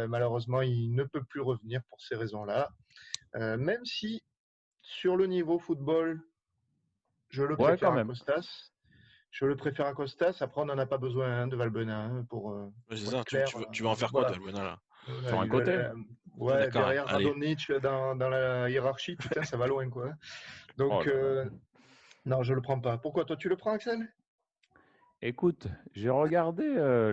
malheureusement, il ne peut plus revenir pour ces raisons-là. Même si, sur le niveau football, je le Ouais, quand préfère à même. Costas. Je le préfère à Costas. Après, on n'en a pas besoin hein, de Valbuena pour Ouais, c'est pour ça, être clair. tu vas en faire quoi de Voilà. Valbuena là? Sur un côté. Ouais, D'accord, derrière allez. Radonjic dans la hiérarchie, putain, ça va loin, quoi. Oh Donc, là là. non, je le prends pas. Pourquoi toi, tu le prends, Axel? Écoute, j'ai regardé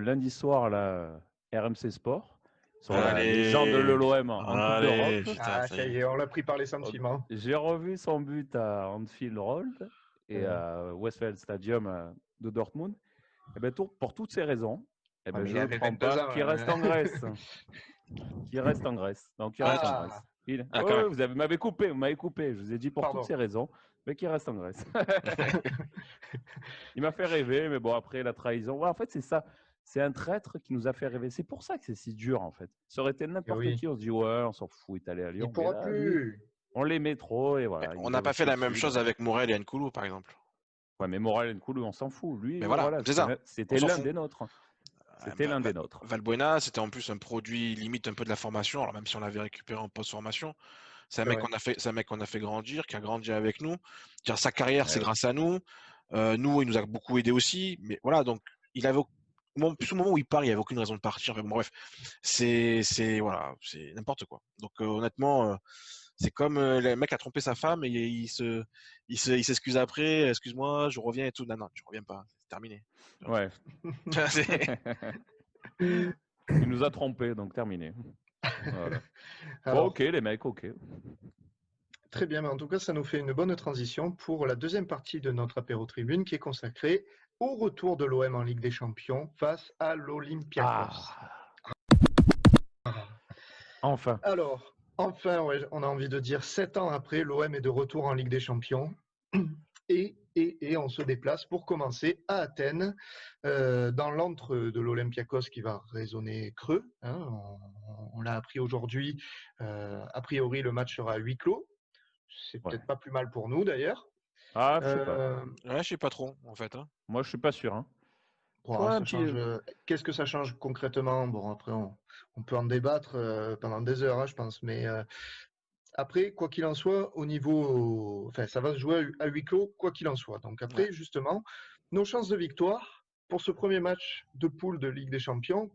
lundi soir là, RMC Sport sur la légende de Allez, l'OM en Coupe d'Europe. putain, Ah, ça y ça y est. est, on l'a pris par les sentiments. J'ai revu son but à Anfield Road et Ouais. à Westfield Stadium de Dortmund. Et ben, pour toutes ces raisons, eh Ah, ben, mais je il ne le avait prends 22 pas. ans. Qui reste en Grèce. Qui reste en Grèce. Donc, qui reste en Grèce. Ah, Ah, Ouais, quand ouais, même. vous m'avez coupé. Je vous ai dit pour toutes pardon. ces raisons, mais qui reste en Grèce. Il m'a fait rêver, mais bon, après la trahison. Ouais, en fait, c'est ça. C'est un traître qui nous a fait rêver. C'est pour ça que c'est si dur, en fait. Ça aurait été Et n'importe oui, qui, on se dit, ouais, on s'en fout, il est allé à il Lyon. Mais pourra là, lui, plus. on l'aimait trop et voilà, On il n'a est pas fait resté la même dessus. chose avec Morel et Nkoulou, par exemple. Ouais, mais Morel Nkoulou, on s'en fout. Mais Lui, voilà, voilà, c'est ça. On c'était s'en l'un fout. des nôtres. C'était l'un des nôtres. Valbuena, c'était en plus un produit limite un peu de la formation. Alors même si on l'avait récupéré en post-formation, c'est un C'est mec vrai. qu'on a fait grandir, qui a grandi avec nous. Sa carrière, c'est Ouais. grâce à nous. Nous, il nous a beaucoup aidé aussi. Mais voilà, donc il avait plus au moment où il part, il n'y avait aucune raison de partir. Enfin, bon, bref, voilà, c'est n'importe quoi. Donc honnêtement, c'est comme le mec a trompé sa femme et il s'excuse après. Excuse-moi, je reviens et tout. Non, non, tu reviens pas. C'est terminé. Ouais. Il nous a trompés, donc terminé. Voilà. Alors, Bon, ok, les mecs, ok. très bien, mais en tout cas, ça nous fait une bonne transition pour la deuxième partie de notre apéro tribune qui est consacrée au retour de l'OM en Ligue des Champions face à l'Olympiakos. Enfin. Alors, enfin, ouais, on a envie de dire 7 ans après, l'OM est de retour en Ligue des Champions. Et on se déplace pour commencer à Athènes, dans l'antre de l'Olympiakos qui va résonner creux. Hein, on l'a appris aujourd'hui. A priori, le match sera à huis clos. C'est peut-être pas plus mal pour nous d'ailleurs. Ah, je sais pas. Ouais, je sais pas trop, en fait. Hein. Moi, je suis pas sûr. Hein. Bon, ça change. Qu'est-ce que ça change concrètement? Bon, après, on peut en débattre pendant des heures, hein, je pense. Mais après, quoi qu'il en soit, au niveau. Enfin, ça va se jouer à huis clos, quoi qu'il en soit. Donc après, justement, nos chances de victoire pour ce premier match de poule de Ligue des Champions,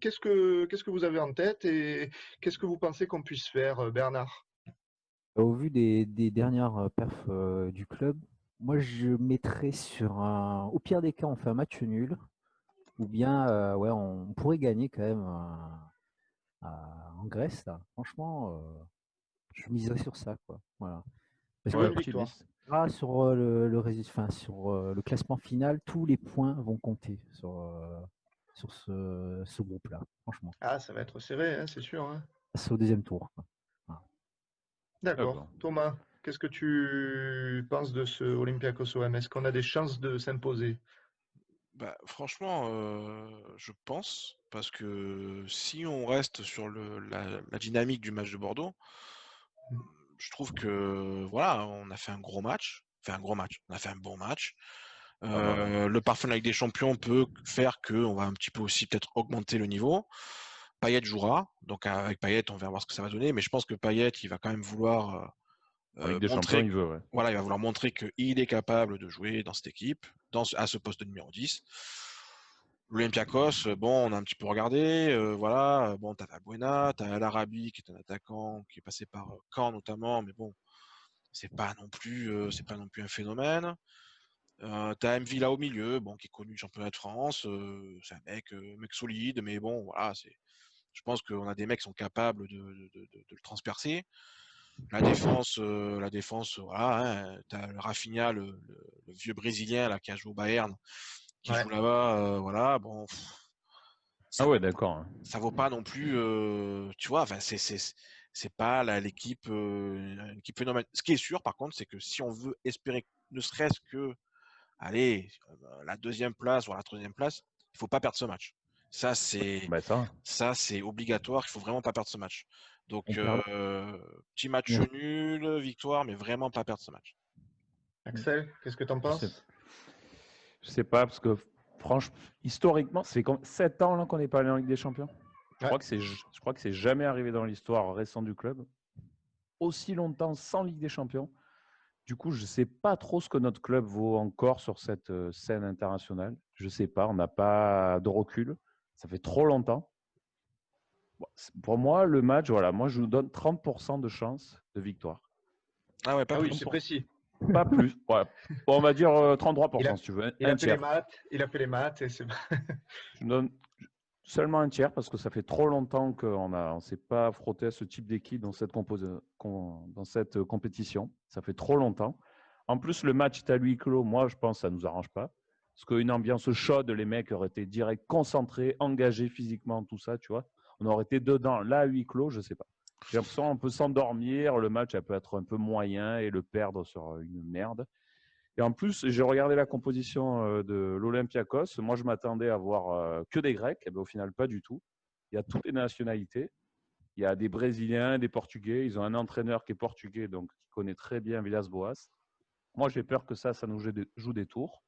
qu'est-ce que vous avez en tête et qu'est-ce que vous pensez qu'on puisse faire, Bernard? Au vu des dernières perfs du club, moi je mettrais sur un. Au pire des cas, on fait un match nul. Ou bien, ouais, on pourrait gagner quand même en Grèce, là. Franchement, je miserais sur ça, quoi. Voilà. Parce Ouais, que une victoire. sur sur le classement final, tous les points vont compter sur ce groupe-là, franchement. Ah, ça va être serré, hein, c'est sûr. Hein. C'est au deuxième tour, quoi. Voilà. D'accord. Thomas, qu'est-ce que tu penses de ce Olympiakos OM? Est-ce qu'on a des chances de s'imposer? Bah, franchement, je pense, parce que si on reste sur la dynamique du match de Bordeaux, je trouve que voilà, on a fait un gros match. Enfin, un gros match. On a fait un bon match. Le parfum avec des champions peut faire qu'on va un petit peu aussi peut-être augmenter le niveau. Payet jouera, donc avec Payet, on verra voir ce que ça va donner. Mais je pense que Payet, il va quand même vouloir Avec des champions, montrer, il veut. Ouais. voilà, il va vouloir montrer qu'il est capable de jouer dans cette équipe, à ce poste de numéro 10. L'Olympiakos, bon, on a un petit peu regardé, voilà, bon, t'as Valbuena, t'as l'Arabi qui est un attaquant qui est passé par Caen notamment, mais bon, c'est pas non plus un phénomène. T'as Mvila au milieu, bon, qui est connu du championnat de France, c'est un mec solide, mais bon, voilà, je pense qu'on a des mecs qui sont capables de le transpercer. La défense, voilà, hein, t'as le Rafinha, le vieux Brésilien là qui a joué au Bayern, qui joue là-bas, voilà, bon. Ah ouais, d'accord. Ça vaut pas non plus, tu vois, enfin, c'est pas l'équipe phénoménale. Ce qui est sûr, par contre, c'est que si on veut espérer, ne serait-ce que, allez, la deuxième place ou la troisième place, il faut pas perdre ce match. Ça, c'est obligatoire. Il faut vraiment pas perdre ce match. Donc, petit match nul, victoire, mais vraiment pas perdre ce match. Axel, qu'est-ce que tu en penses? Je sais pas, parce que franchement, historiquement, c'est comme 7 ans là qu'on n'est pas allé en Ligue des Champions. Je crois que c'est jamais arrivé dans l'histoire récente du club. Aussi longtemps sans Ligue des Champions. Du coup, je ne sais pas trop ce que notre club vaut encore sur cette scène internationale. Je ne sais pas, on n'a pas de recul. Ça fait trop longtemps. Pour moi, le match, voilà, moi je vous donne 30% de chance de victoire. Ah ouais, pas plus. Oui, c'est précis. Pas plus. Ouais. Bon, on va dire 33% si tu veux. Il a fait les maths et c'est Je donne seulement un tiers parce que ça fait trop longtemps qu'on ne s'est pas frotté à ce type d'équipe dans cette compétition. Ça fait trop longtemps. En plus, le match est à huis clos. Moi, je pense que ça ne nous arrange pas. Parce qu'une ambiance chaude, les mecs auraient été direct concentrés, engagés physiquement, tout ça, tu vois. On aurait été dedans. Là, à huis clos, je ne sais pas. J'ai l'impression qu'on peut s'endormir. Le match, elle peut être un peu moyen et le perdre sur une merde. Et en plus, j'ai regardé la composition de l'Olympiakos. Moi, je m'attendais à voir que des Grecs. Et bien, au final, pas du tout. Il y a toutes les nationalités. Il y a des Brésiliens, des Portugais. Ils ont un entraîneur qui est portugais, donc qui connaît très bien Villas-Boas. Moi, j'ai peur que ça nous joue des tours.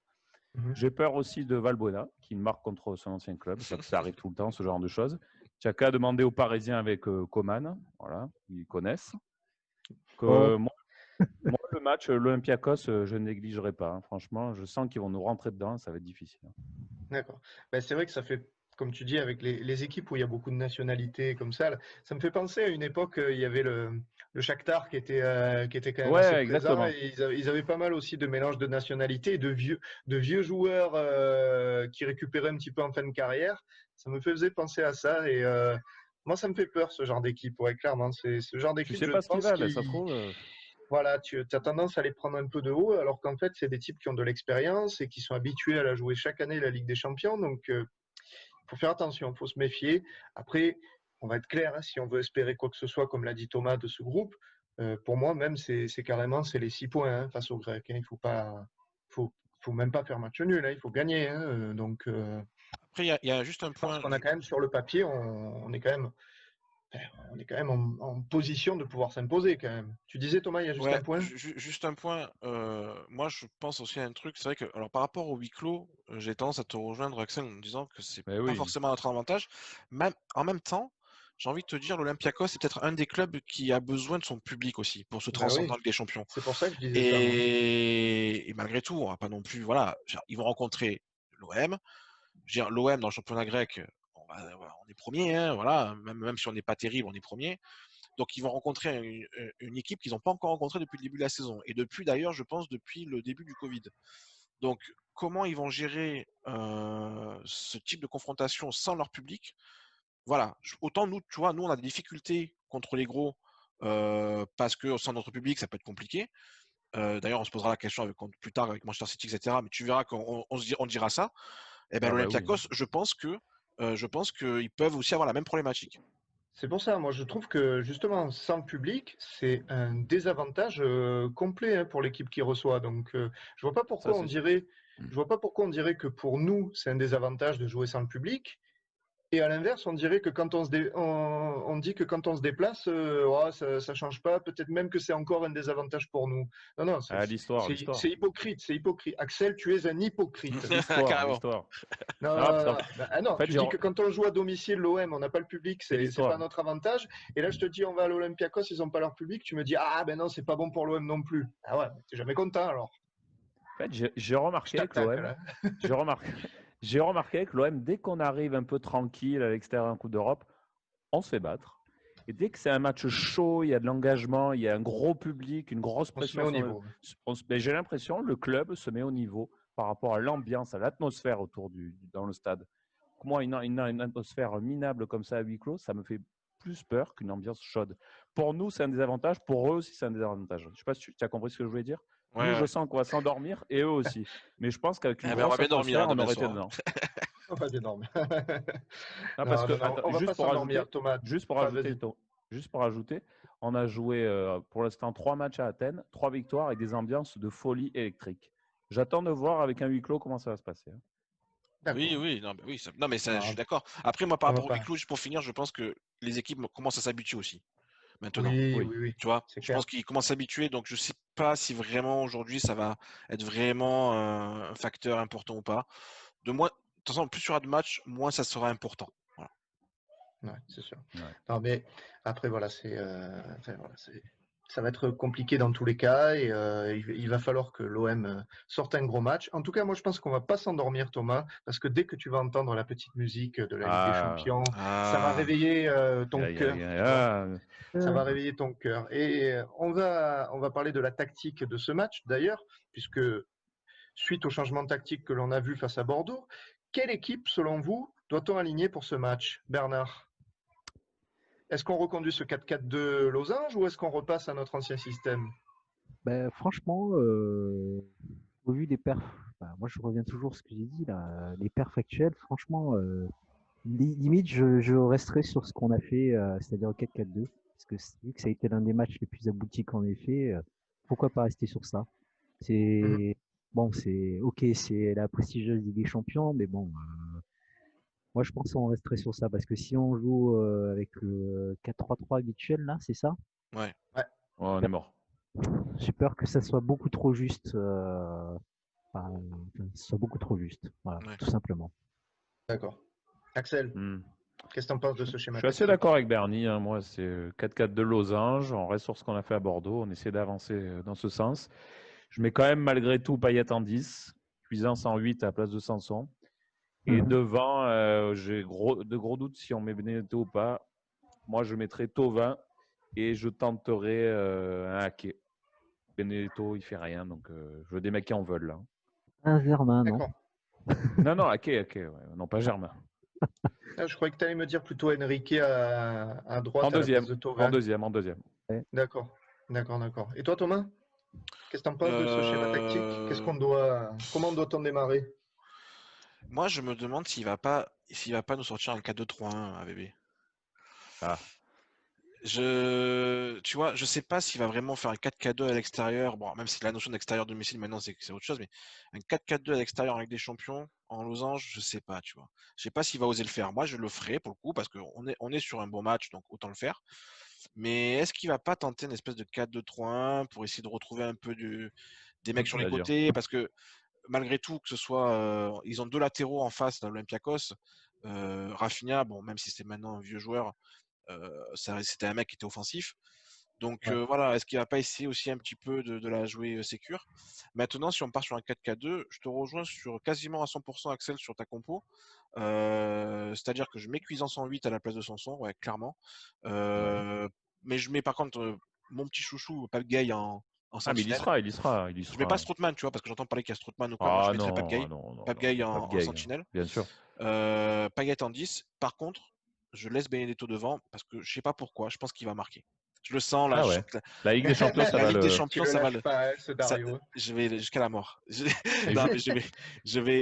J'ai peur aussi de Valbuena, qui marque contre son ancien club. Ça arrive tout le temps, ce genre de choses. Tu n'as qu'à demander aux Parisiens avec Coman. Voilà, ils connaissent. Moi, le match, l'Olympiakos, je ne négligerai pas, hein. Franchement, je sens qu'ils vont nous rentrer dedans, ça va être difficile, hein. D'accord. Ben, c'est vrai que ça fait, comme tu dis, avec les équipes où il y a beaucoup de nationalités comme ça, là, ça me fait penser à une époque, il y avait le Shakhtar qui était quand même assez Ouais, présent exactement. et ils avaient pas mal aussi de mélange de nationalités et de vieux joueurs qui récupéraient un petit peu en fin de carrière. Ça me faisait penser à ça et moi, ça me fait peur, ce genre d'équipe. Ouais, clairement, c'est ce genre Tu d'équipe, sais je pas ce qu'ils pense, valent, ça se qui, trouve. voilà, tu as tendance à les prendre un peu de haut, alors qu'en fait, c'est des types qui ont de l'expérience et qui sont habitués à la jouer chaque année, la Ligue des Champions. Donc, il faut faire attention, il faut se méfier. Après, on va être clair, hein, si on veut espérer quoi que ce soit, comme l'a dit Thomas, de ce groupe, pour moi, même, c'est carrément c'est les 6 points hein, face aux Grecs, hein. Il faut même pas faire match nul, hein, il faut gagner, hein. Donc, Après, il y a juste un je pense point. qu'on a quand même sur le papier, on est quand même en position de pouvoir s'imposer quand même. Tu disais, Thomas, il y a juste Ouais, un point? juste un point. Moi, je pense aussi à un truc. C'est vrai que, alors, par rapport au huis clos, j'ai tendance à te rejoindre, Axel, en disant que c'est Mais pas oui, forcément notre avantage. Même, en même temps, j'ai envie de te dire, l'Olympiakos, c'est peut-être un des clubs qui a besoin de son public aussi pour se Ben transcender oui, en Ligue des Champions. c'est pour ça que je disais ça, moi. Et malgré tout, on va pas non plus, voilà, ils vont rencontrer l'OM. Je veux dire, l'OM dans le championnat grec, on est premier, hein, voilà. Même si on n'est pas terrible, on est premier. Donc, ils vont rencontrer une équipe qu'ils n'ont pas encore rencontrée depuis le début de la saison. Et depuis, d'ailleurs, je pense, depuis le début du Covid. Donc, comment ils vont gérer ce type de confrontation sans leur public? Voilà. Autant nous, tu vois, nous, on a des difficultés contre les gros parce que sans notre public, ça peut être compliqué. D'ailleurs, on se posera la question plus tard avec Manchester City, etc. Mais tu verras on dira ça. Et ben, ah bah oui. l'Olympiakos, je pense qu'ils peuvent aussi avoir la même problématique. C'est pour ça, moi je trouve que justement, sans le public, c'est un désavantage complet hein, pour l'équipe qui reçoit. Donc, je vois pas Ça, pourquoi on c'est sûr. dirait, je vois pas pourquoi on dirait que pour nous, c'est un désavantage de jouer sans le public. Et à l'inverse, on dirait que on dit que quand on se déplace, oh, ça change pas. Peut-être même que c'est encore un désavantage pour nous. Non, non, Ah, l'histoire, c'est l'histoire. hypocrite, c'est hypocrite. Axel, tu es un hypocrite. L'histoire, Carrément. l'histoire. Non, Non, parce qu'en ah non, fait, tu dis que quand on joue à domicile, l'OM, on n'a pas le public, c'est c'est pas l'histoire. notre avantage. Et là, je te dis, on va à l'Olympiakos, ils n'ont pas leur public. Tu me dis, ah ben non, c'est pas bon pour l'OM non plus. Ah ouais, t'es jamais content alors. En fait, j'ai Je remarqué avec t'attaque l'OM, là. j'ai remarqué, j'ai remarqué avec l'OM, dès qu'on arrive un peu tranquille à l'extérieur en Coupe d'Europe, on se fait battre. Et dès que c'est un match chaud, il y a de l'engagement, il y a un gros public, une grosse On se met pression au niveau. ben, j'ai l'impression que le club se met au niveau par rapport à l'ambiance, à l'atmosphère autour dans le stade. Moi, une atmosphère minable comme ça à huis clos, ça me fait plus peur qu'une ambiance chaude. Pour nous, c'est un désavantage. Pour eux aussi, c'est un désavantage. Je ne sais pas si tu as compris ce que je voulais dire. Ouais, Nous, je ouais. sens qu'on va s'endormir et eux aussi. Mais je pense qu'avec une Eh ben, on va grosse bien dormir atmosphère, hein, on demain aurait été soir. dedans. On va énorme. Non, parce Non, que, non, non, attends, on va pas s'endormir, Thomas. Enfin, vas-y. juste pour ajouter, on a joué pour l'instant 3 matchs à Athènes, 3 victoires et des ambiances de folie électrique. J'attends de voir avec un huis clos comment ça va se passer, hein. Oui, D'accord. oui, non, mais oui, non, mais ça, je suis Non, d'accord. Après, moi, par on va rapport au huis pas. clos, juste pour finir, je pense que les équipes commencent à s'habituer aussi, maintenant. Oui, Oui. oui, oui, Tu vois, c'est je pense clair. qu'ils commencent à s'habituer, donc je sais pas si vraiment aujourd'hui ça va être vraiment un facteur important ou pas. De toute façon, plus il y aura de matchs, moins ça sera important. Voilà. Ouais, c'est sûr. Ouais. Non, mais après, voilà, ça va être compliqué dans tous les cas et il va falloir que l'OM sorte un gros match. En tout cas, moi, je pense qu'on va pas s'endormir, Thomas, parce que dès que tu vas entendre la petite musique de la Ligue des Ah, Champions, ça va Ah, réveiller ton aïe, cœur, aïe, aïe, tu vois. ah. Ça va réveiller ton cœur. Et on va parler de la tactique de ce match, d'ailleurs, puisque suite au changement tactique que l'on a vu face à Bordeaux, quelle équipe, selon vous, doit-on aligner pour ce match, Bernard? Est-ce qu'on reconduit ce 4-4-2 losange ou est-ce qu'on repasse à notre ancien système? Ben, franchement, au vu des perfs, ben, moi je reviens toujours à ce que j'ai dit là, les perfs actuels, franchement, limite je resterai sur ce qu'on a fait, c'est-à-dire au 4-4-2, parce que vu que ça a été l'un des matchs les plus aboutis qu'on ait fait, pourquoi pas rester sur ça? Mhm. C'est bon, c'est ok, c'est la prestigieuse Ligue des Champions, mais bon, moi je pense qu'on resterait sur ça, parce que si on joue avec le 4-3-3 habituel là, c'est ça? ouais. Ouais, Ouais, on est mort. J'ai peur que ça soit beaucoup trop juste. Enfin, ce soit beaucoup trop juste. Voilà, Ouais. tout simplement. d'accord. Axel, Hmm. Qu'est-ce que tu en penses de ce Je schéma suis assez tactique? d'accord avec Bernie, hein. Moi, c'est 4-4 de losange. On reste sur ce qu'on a fait à Bordeaux. On essaie d'avancer dans ce sens. Je mets quand même malgré tout Payet en 10, Cuisance en 8 à la place de Sanson. Et devant, j'ai de gros doutes si on met Benedetto ou pas. Moi, je mettrais Thauvin et je tenterais un Ake. Benedetto, il fait rien, donc je veux des mecs qui en veulent, là. Un Germain, non? D'accord. Non, Ake, ouais. Non, pas Germain. Ah, je croyais que tu allais me dire plutôt Enrique à droite En à la place deuxième, de en Thauvin. deuxième. D'accord. Et toi, Thomas? Qu'est-ce que tu en penses de ce schéma tactique? Comment doit-on démarrer? Moi, je me demande s'il va pas nous sortir un 4-2-3-1 à bébé. Ah, Tu vois, je sais pas s'il va vraiment faire un 4-4-2 à l'extérieur. Bon, même si la notion d'extérieur domicile maintenant c'est autre chose, mais un 4-4-2 à l'extérieur avec des champions en losange, je sais pas, tu vois. Je sais pas s'il va oser le faire. Moi, je le ferai pour le coup parce qu'on est sur un bon match, donc autant le faire. Mais est-ce qu'il va pas tenter une espèce de 4-2-3-1 pour essayer de retrouver un peu des mecs sur les c'est-à-dire. côtés? Parce que malgré tout, que ce soit, ils ont deux latéraux en face dans l'Olympiakos. Rafinha, bon, même si c'est maintenant un vieux joueur, c'était un mec qui était offensif. Donc Ouais. voilà, est-ce qu'il va pas essayer aussi un petit peu de la jouer sécure? Maintenant, si on part sur un 4-4-2, je te rejoins sur quasiment à 100% Axel sur ta compo. C'est-à-dire que je mets Cuisance en 8 à la place de Sanson, ouais, clairement. Mais je mets par contre mon petit chouchou, Pape Gay en Ah, mais il y sentinelle. sera, il y sera. Je mets pas Strootman, tu vois, parce que j'entends parler qu'il y a Strootman ou quoi. Moi, je Ah mettrais Pape Gay. non, Pape Gay pas de en gay, hein. sentinelle. Bien sûr. Payet en 10. Par contre, je laisse Benedetto devant parce que je sais pas pourquoi. Je pense qu'il va marquer. Je le sens là. Ah Je ouais. sens que La Ligue des Champions, ça la va Ligue des le. Tu Champions, le ça va lâches pas, hein, ce ça- Dario. je vais jusqu'à la mort. Mais Non, mais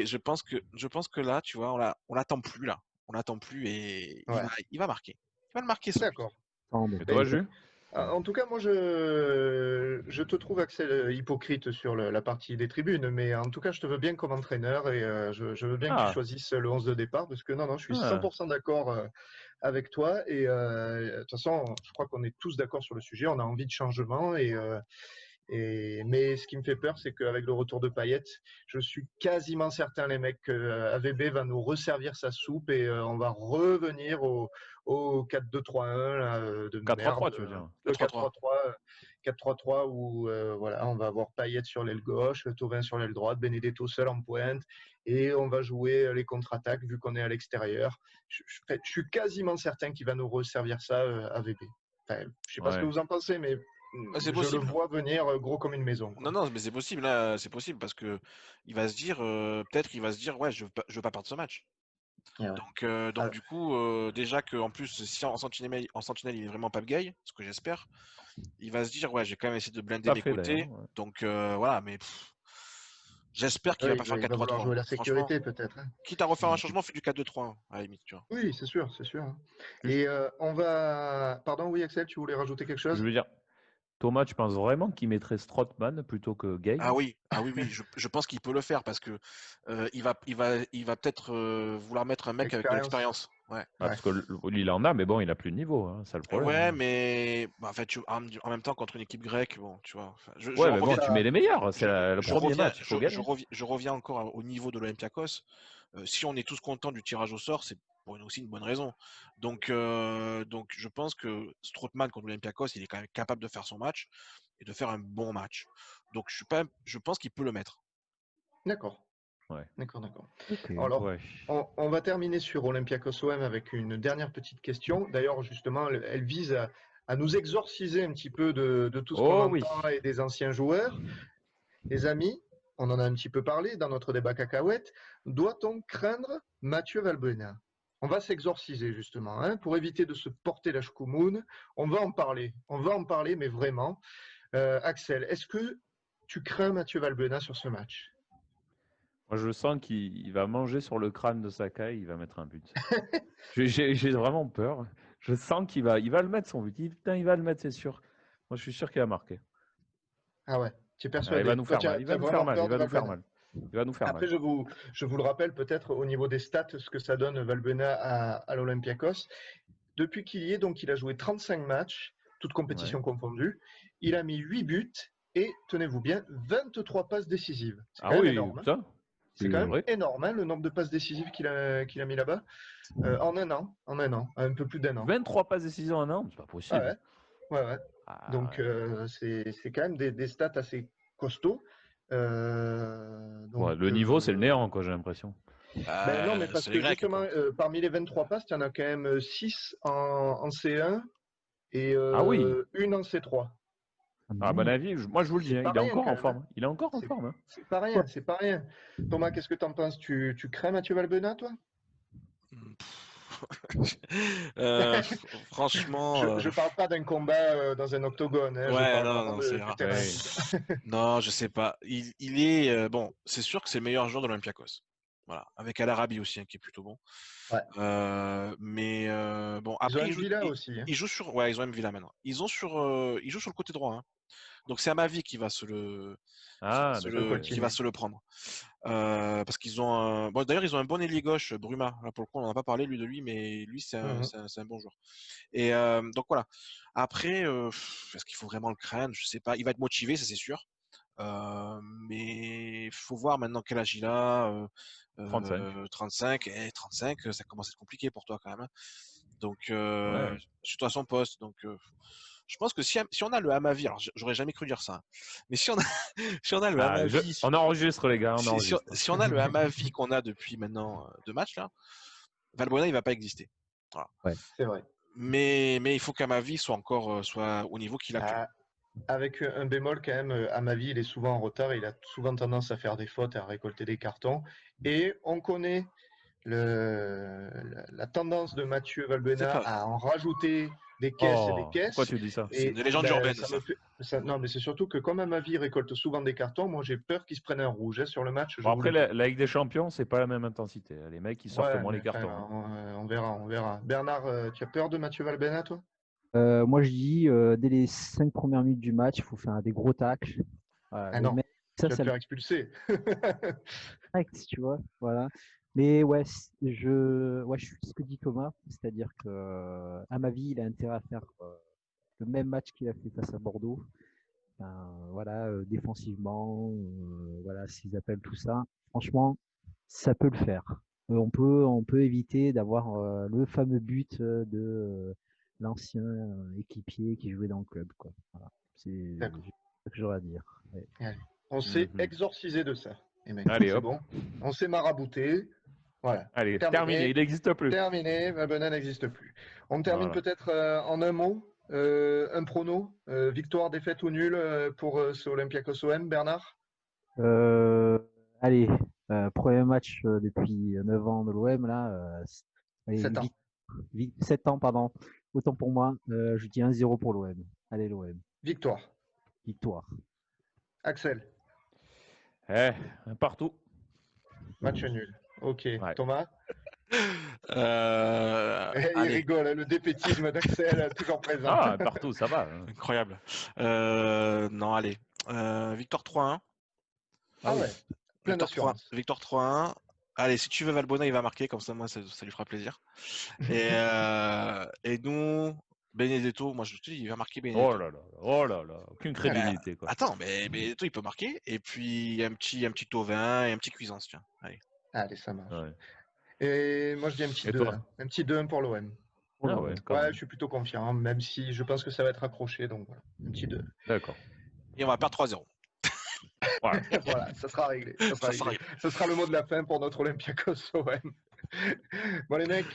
je pense que là, tu vois, on l'attend plus là. On l'attend plus et Ouais, il va marquer. Il va le marquer ce but. d'accord. Attendez. Et Bah, toi, écoute, Jus? en tout cas, moi, je te trouve, Axel, hypocrite sur la partie des tribunes, mais en tout cas, je te veux bien comme entraîneur et je veux bien que tu Ah, choisisses le 11 de départ parce que non, je suis ah. 100% d'accord avec toi et de toute façon, je crois qu'on est tous d'accord sur le sujet, on a envie de changement mais ce qui me fait peur, c'est qu'avec le retour de Payet, je suis quasiment certain, les mecs, que AVB va nous resservir sa soupe et on va revenir au 4-2-3-1 là, de merde, 4-3-3, tu veux dire. le 4-3-3. 4-3-3 où voilà, on va avoir Payet sur l'aile gauche, Thauvin sur l'aile droite, Benedetto seul en pointe et on va jouer les contre-attaques vu qu'on est à l'extérieur. Je suis quasiment certain qu'il va nous resservir ça AVB. Enfin, je sais pas ce que Ouais. vous en pensez, mais C'est je le possible. vois venir gros comme une maison, quoi. Non, non, mais c'est possible là. C'est possible parce que il va se dire, peut-être, il va se dire, ouais, je veux pas perdre ce match. Et ouais. Donc Ah, du coup, déjà que en plus, si en sentinelle, il est vraiment pas gay, ce que j'espère, il va se dire, ouais, j'ai quand même essayé de blinder Pas mes fait d'ailleurs. côtés. Ouais. Donc voilà, mais j'espère qu'il va ouais, pas faire il va vouloir 4-3-3. jouer la Franchement, sécurité, peut-être, hein. quitte à refaire un changement, fait du 4-2-3-1 à la limite, tu vois. Oui, c'est sûr, c'est sûr, hein. Juste, Et on va. Pardon, oui, Axel, tu voulais rajouter quelque je chose? veux dire, Thomas, tu penses vraiment qu'il mettrait Strootman plutôt que Gay? Ah oui, je pense qu'il peut le faire parce que il va peut-être vouloir mettre un mec avec de Expérience. l'expérience. Ouais. Ah, Ouais. parce que lui, il en a, mais bon, il a plus de niveau, hein, c'est le problème, Ouais, hein. mais bah, en fait, en même temps, contre une équipe grecque, bon, tu vois. Enfin, Ouais, mais bon, reviens, tu mets les meilleurs. C'est le premier match, il faut gagner. je reviens encore au niveau de l'Olympiakos. Si on est tous contents du tirage au sort, c'est pour aussi une bonne raison. Donc je pense que Strootman contre l'Olympiakos, il est quand même capable de faire son match et de faire un bon match. Donc je pense qu'il peut le mettre. D'accord. Ouais. D'accord. Ok. Alors, Ouais. on va terminer sur Olympiakos OM avec une dernière petite question. D'ailleurs, justement, elle vise à nous exorciser un petit peu de tout ce qu'on Oh oui. entend et des anciens joueurs. Les amis, on en a un petit peu parlé dans notre débat cacahuète. Doit-on craindre Mathieu Valbuena? On va s'exorciser justement, hein, pour éviter de se porter la choucoumoune. On va en parler, mais vraiment. Axel, est-ce que tu crains Mathieu Valbuena sur ce match? Moi, je sens qu'il va manger sur le crâne de Sakai, il va mettre un but. J'ai vraiment peur. Je sens il va le mettre son but. Putain, il va le mettre, c'est sûr. Moi, je suis sûr qu'il va marquer. Ah ouais, tu es Ah, il va persuadé. nous Toi, faire tu mal. as, Il va nous faire vraiment mal. peur Il de va nous faire Valbuena. mal. Il va nous faire Après, mal. je vous le rappelle peut-être au niveau des stats, ce que ça donne Valbuena à l'Olympiakos. Depuis qu'il y est, donc, il a joué 35 matchs, toutes Ouais. compétitions confondues. Il a mis 8 buts et, tenez-vous bien, 23 passes décisives. C'est Ah quand même oui, énorme, hein. putain. C'est quand même vrai. énorme, hein, le nombre de passes décisives qu'il a mis là-bas. En un an, un peu plus d'1 an. 23 passes décisives en un an, c'est pas Ah possible. ouais. Ah, Donc, ouais. c'est quand même des stats assez costauds. Ouais, le niveau, c'est le néant, quoi, j'ai l'impression. Non, mais parce c'est les que Grecs, justement, quoi. parmi les 23 passes, il y en a quand même 6 en C1 et Ah oui. une en C3. À mon avis, moi je vous le dis, C'est hein, pas il est rien encore quand en même. Hein. forme. Il est encore en C'est forme. Hein. c'est pas rien, c'est pas rien. Thomas, qu'est-ce que t'en penses? Tu crains Mathieu Valbuena, toi? Franchement, Je parle pas d'un combat dans un octogone, hein, je ouais, parle non, vraiment non, c'est du rare. terrain. Ouais. Non, je sais pas. Il est bon. C'est sûr que c'est le meilleur joueur de l'Olympiakos. Voilà, avec Al Arabi aussi, hein, qui est plutôt bon. Ouais. Mais bon, Ils ont après une villa aussi. Hein. ils jouent sur, ouais, ils ont même Villa maintenant. Ils jouent sur le côté droit. Hein. Donc c'est Amavi qui va se le, Ah, Le d'accord. qui va Coltini. se le prendre. Parce qu'ils ont bon, d'ailleurs ils ont un bon ailier gauche, Bruma. Là pour le coup on n'en a pas parlé de lui, mais lui c'est Mhm. un bon joueur. Et donc voilà. Après, est-ce qu'il faut vraiment le craindre? Je sais pas. Il va être motivé, ça c'est sûr. Mais faut voir maintenant quel âge il a. 35. 35. Et 35, ça commence à être compliqué pour toi quand même. Hein. Donc Ouais. surtout à son poste. Donc je pense que si on a le Hamavi, alors j'aurais jamais cru dire ça, hein, mais si on a, si on a le Ah, Hamavi, on enregistre, les gars, on enregistre. si on a le Hamavi qu'on a depuis maintenant 2 matchs là, Valbuena il va pas exister. Voilà. Ouais. C'est vrai. Mais il faut qu'Hamavi soit encore soit au niveau qu'il a actuellement. Avec un bémol quand même, à ma vie, il est souvent en retard, il a souvent tendance à faire des fautes, à récolter des cartons. Et on connaît la tendance de Mathieu C'est Valbuena pas. à en rajouter des caisses et des Oh, pourquoi caisses. tu dis ça? C'est Et une légende urbaine, ça. non, mais c'est surtout que comme à ma vie, il récolte souvent des cartons, moi j'ai peur qu'il se prenne un rouge hein, sur le match, je Bon, vous après, le dis. la Ligue des Champions, c'est pas la même intensité. Les mecs, ils sortent Ouais, moins mais les enfin, cartons. Hein. on verra. Bernard, tu as peur de Mathieu Valbuena, toi? Moi, je dis, dès les 5 premières minutes du match, il faut faire des gros tacles. Voilà, Ah les non, mecs, tu vas ça te me faire expulser. direct, tu vois. Voilà. Mais ouais, je suis ce que dit Thomas, c'est-à-dire que, à ma vie, il a intérêt à faire le même match qu'il a fait face à Bordeaux. Voilà, défensivement, voilà, s'ils appellent tout ça. Franchement, ça peut le faire. On peut éviter d'avoir le fameux but de l'ancien équipier qui jouait dans le club, quoi. Voilà. C'est D'accord. ce que j'aurais à dire. Ouais. Allez. On s'est Mhm. exorcisé de ça. Et Allez, c'est hop. bon. On s'est marabouté. Voilà. Allez, terminé. Il n'existe plus. Terminé. Valbuena n'existe plus. On termine Voilà. peut-être en un mot. Un prono. Victoire, défaite ou nul pour ce Olympiakos OM, Bernard? Allez, premier match depuis 9 ans de l'OM, là. Allez, 7 ans. 7 ans, pardon. Autant pour moi. Je dis 1-0 pour l'OM. Allez, l'OM. Victoire. Victoire. Axel. Un partout. Match nul. Ok. Ouais. Thomas? Il Allez, rigole, hein, le dépétisme d'Axel, toujours présent. Ah, un partout, ça va. Hein. incroyable. Non, allez. Victoire 3-1. Ah ouais. Plein Victoire 3, d'assurance. victoire 3-1. Allez, si tu veux, Valbuena, il va marquer, comme ça, moi, ça lui fera plaisir. Et nous, Benedetto, moi, je te dis, il va marquer Benedetto. Oh là là, aucune crédibilité, quoi. Attends, mais Benedetto, il peut marquer. Et puis, un petit Thauvin et un petit Cuisance, tiens. Allez. Allez, ça marche. Ouais. Et moi, je dis un petit Et 2-1. toi? Un petit 2-1 pour l'OM. Ah ouais, quand Ouais, même. je suis plutôt confiant, même si je pense que ça va être accroché. Donc voilà, un petit 2. D'accord. Et on va perdre 3-0. Voilà. Voilà, ça sera réglé. Ça sera réglé. Ce sera le mot de la fin pour notre Olympiakos OM. Bon, les mecs,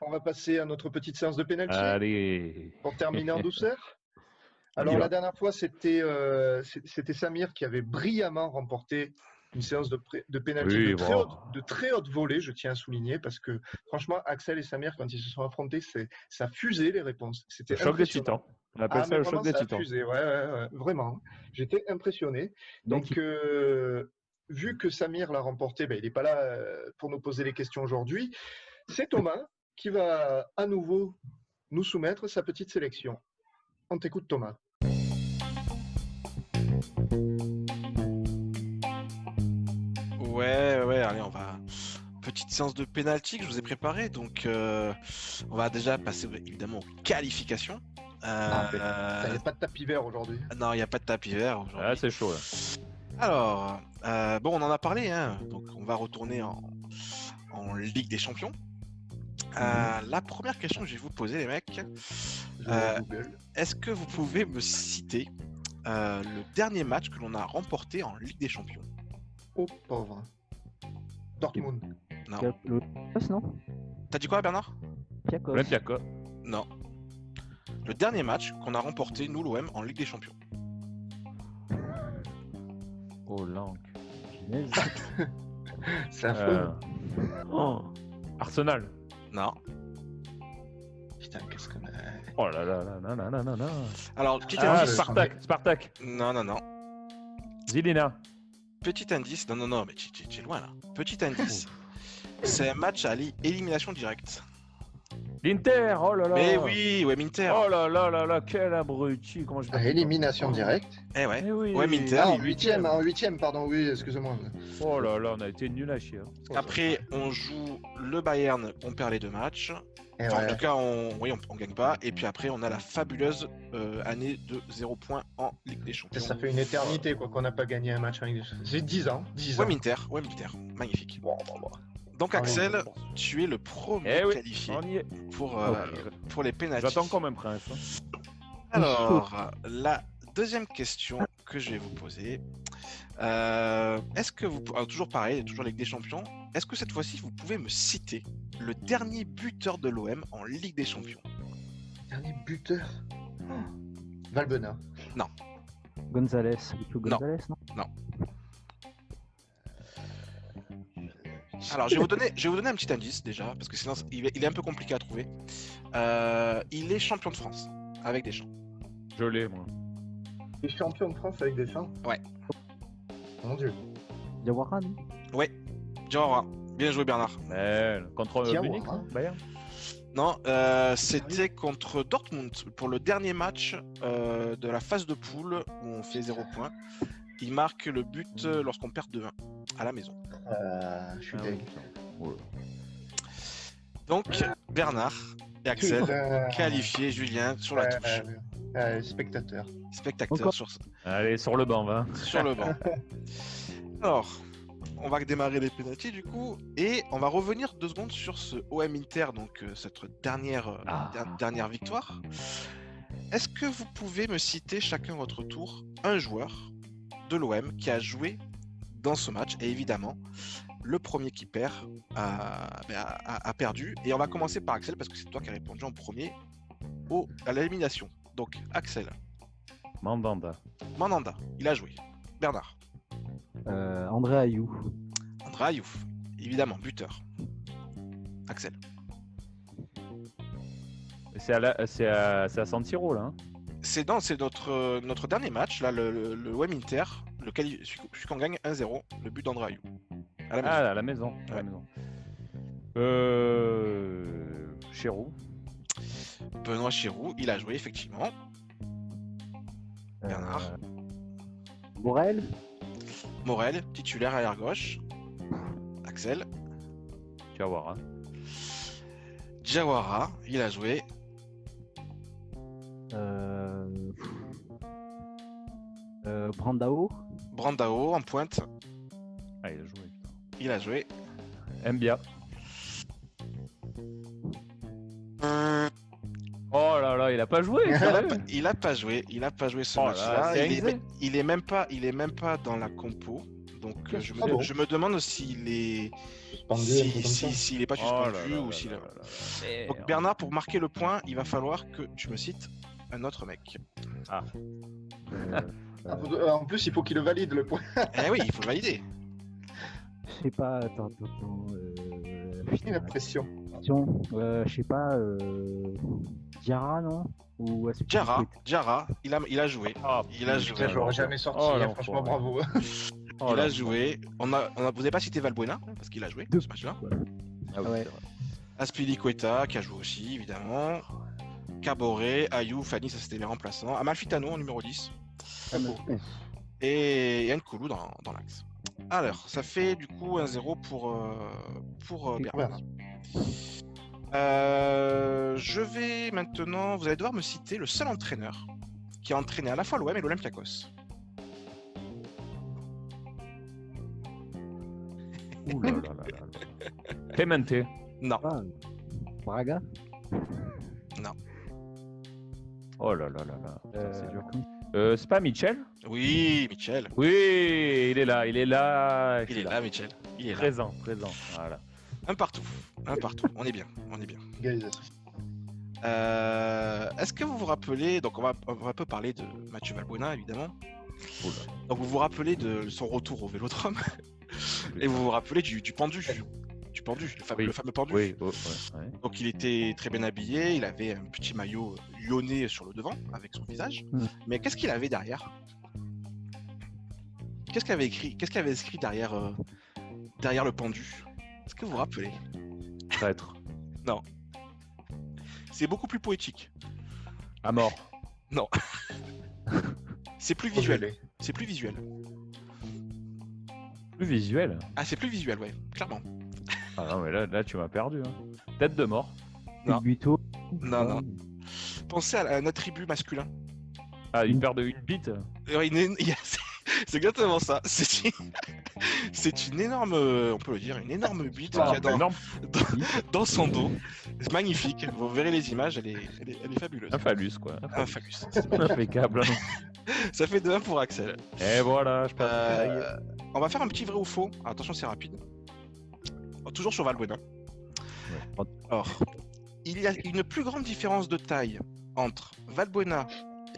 on va passer à notre petite séance de pénalty Allez. pour terminer en douceur. On y Alors, va. la dernière fois, c'était Samir qui avait brillamment remporté une séance de pénalty Oui, de très haute volée, je tiens à souligner, parce que franchement, Axel et Samir, quand ils se sont affrontés, ça fusait les réponses. Le C'était choc des impressionnant. titans. On appelle ça mais le vraiment, choc des ça a titans. fusé, ouais, vraiment. J'étais impressionné. Mec, Donc, vu que Samir l'a remporté, ben, il n'est pas là pour nous poser les questions aujourd'hui. C'est Thomas qui va à nouveau nous soumettre sa petite sélection. On t'écoute, Thomas. Ouais, allez, on va. Petite séance de pénalty que je vous ai préparée. Donc, on va déjà passer évidemment aux qualifications. Il n'y a pas de tapis vert aujourd'hui. Non, il n'y a pas de tapis vert aujourd'hui. Ah, c'est chaud, là. Alors, bon, on en a parlé, hein, donc on va retourner en Ligue des Champions. La première question que je vais vous poser, les mecs, Google. est-ce que vous pouvez me citer le dernier match que l'on a remporté en Ligue des Champions? Oh, pauvre. Dortmund. Non. L'Olympiakos, non? T'as dit quoi, Bernard? Olympiakos. Olympiakos. Non. Le dernier match qu'on a remporté, nous, l'OM, en Ligue des Champions. Oh, langue. Punaise. C'est affreux. Oh, Arsenal. Non. Putain, qu'est-ce qu'on a. Oh là là là là là là là là. Alors, petit Ah, indice. Spartak. Non, non, non. Zilina. Petit indice. Non, non, non, mais tu es loin, là. Petit indice. C'est un match à élimination directe. L'Inter. Oh là là. Mais oui, ouais, Inter. Oh là là là là, quel abruti. Comment je À élimination directe. Eh ouais. Eh oui. Ouais, Minter. Ah, en huitième. huitième, pardon, oui, excusez-moi. Oh là là, on a été nuls à chier. Hein. Après, on joue le Bayern, on perd les 2 matchs. Et Enfin, ouais. en tout cas, on gagne pas. Et puis après, on a la fabuleuse année de 0 points en Ligue des Champions. Ça fait une éternité quoi qu'on n'a pas gagné un match en Ligue des Champions. C'est 10 ans. 10 ans. Ouais, Minter. Magnifique. Bon. Donc, Ah oui. Axel, tu es le premier Eh oui, qualifié on y est. pour les pénaltys. J'attends comme un prince. Hein. Alors, la deuxième question que je vais vous poser. Est-ce que vous. Alors, toujours pareil, toujours Ligue des Champions. Est-ce que cette fois-ci, vous pouvez me citer le dernier buteur de l'OM en Ligue des Champions? Dernier buteur. Oh. Valbuena. Gonzalez. Nico Non. Gonzalez, non? Alors, je vais vous donner un petit indice déjà, parce que sinon, il est un peu compliqué à trouver. Il est champion de France avec Deschamps. Je l'ai, moi. Il est champion de France avec Deschamps. Ouais. Mon dieu. Diawara, non? Diawara. Bien joué, Bernard. Contre Diawara. Munich, non Bayern. Non, c'était contre Dortmund pour le dernier match de la phase de poule où on fait 0 points. Il marque le but lorsqu'on perd 2-1 à la maison. Je suis deg. Ouais. Donc, Bernard et Axel Putain. qualifiés, Julien sur la touche. Spectateur. Spectateur Encore. Allez, sur le banc, va. sur le banc. Alors, on va démarrer les pénaltys du coup et on va revenir 2 secondes sur ce OM Inter, donc cette dernière victoire. Est-ce que vous pouvez me citer chacun votre tour un joueur de l'OM qui a joué dans ce match? Et évidemment, le premier qui perd a perdu. Et on va commencer par Axel parce que c'est toi qui as répondu en premier à l'élimination. Donc Axel. Mandanda. Mandanda, il a joué. Bernard. André Ayou. André Ayouf, évidemment, buteur. Axel. C'est à San Siro, là. Hein. C'est notre dernier match, là, le OM Inter, celui qu'on gagne 1-0, le but d'André Ayouf. À la maison. À la maison. À la Ouais. maison. Chérou. Benoît Chirou, il a joué effectivement. Bernard. Borel. Morel, titulaire arrière gauche. Axel. Diawara. Diawara, il a joué. Brandao. Brandao en pointe, Ah, il a joué. Putain. il a joué. Mbia. Oh là là, il a pas joué. sérieux Il a pas joué ce Oh là, match-là. c'est Il Aizé. est même pas dans la compo. Donc je Ah bon me demande s'il est Suspendu, un peu comme ça. s'il est pas Oh là suspendu là ou là s'il là a... là là. Donc Bernard, pour marquer le point, il va falloir que tu me cites un autre mec. En plus, il faut qu'il le valide le point. Eh oui, il faut le valider. Je sais pas, attends. Il a pression. Je sais pas. Diarra, non? Ou Diarra, il a joué. Ah, Il a putain, joué. Je l'aurais jamais sorti, Oh, hein, l'enfoiré. franchement, bravo. Oh Il là a là. joué. Vous n'avez pas cité Valbuena parce qu'il a joué Deux. ce match-là. Ah oui, Ouais. c'est vrai. Aspilicueta qui a joué aussi évidemment. Caboret, Ayou, Fanny, ça c'était les remplaçants. Amalfitano en numéro 10. Et Nkoulou dans l'axe. Alors, ça fait du coup 1-0 pour Bernard. Je vais maintenant. Vous allez devoir me citer le seul entraîneur qui a entraîné à la fois l'OM et l'Olympiakos. Ouh là là là là. Clemente. Non. Ah, Braga. Oh là là là là. Ça, c'est dur. Comment- C'est pas Mitchell? Oui, Michel. Oui, il est là, il est là. Il est là, Michel. Il est là. Présent, présent. Voilà. Un partout. Un partout. On est bien. On est bien. Égalisation. Est-ce que vous vous rappelez, donc on va un peu parler de Mathieu Valbuena évidemment. Oula. Donc vous vous rappelez de son retour au Vélodrome et vous vous rappelez du pendu. Du pendu, Oui. le fameux pendu. Oui, oh, ouais. Donc il était très bien habillé, il avait un petit maillot lyonnais sur le devant avec son visage. Mais qu'est-ce qu'il avait derrière? Qu'est-ce qu'il avait écrit derrière, derrière le pendu? Est-ce que vous vous rappelez? Traître. C'est beaucoup plus poétique. À mort. C'est plus visuel. Congelé. C'est plus visuel. Plus visuel. Ah, c'est plus visuel, ouais, clairement. Ah non, mais là tu m'as perdu. Hein. Tête de mort. Non. Buto. Non. Pensez à un attribut masculin. Ah, une paire de une bite. C'est exactement ça. C'est une énorme, on peut le dire, une énorme bite qu'il y a énorme. dans son dos. C'est magnifique. Vous verrez les images, elle est fabuleuse. Un phallus, quoi. Un phallus. Impeccable. Ça fait 2-1 pour Axel. Et voilà, je passe. On va faire un petit vrai ou faux. Attention, c'est rapide. Toujours sur Valbuena. Or, il y a une plus grande différence de taille entre Valbuena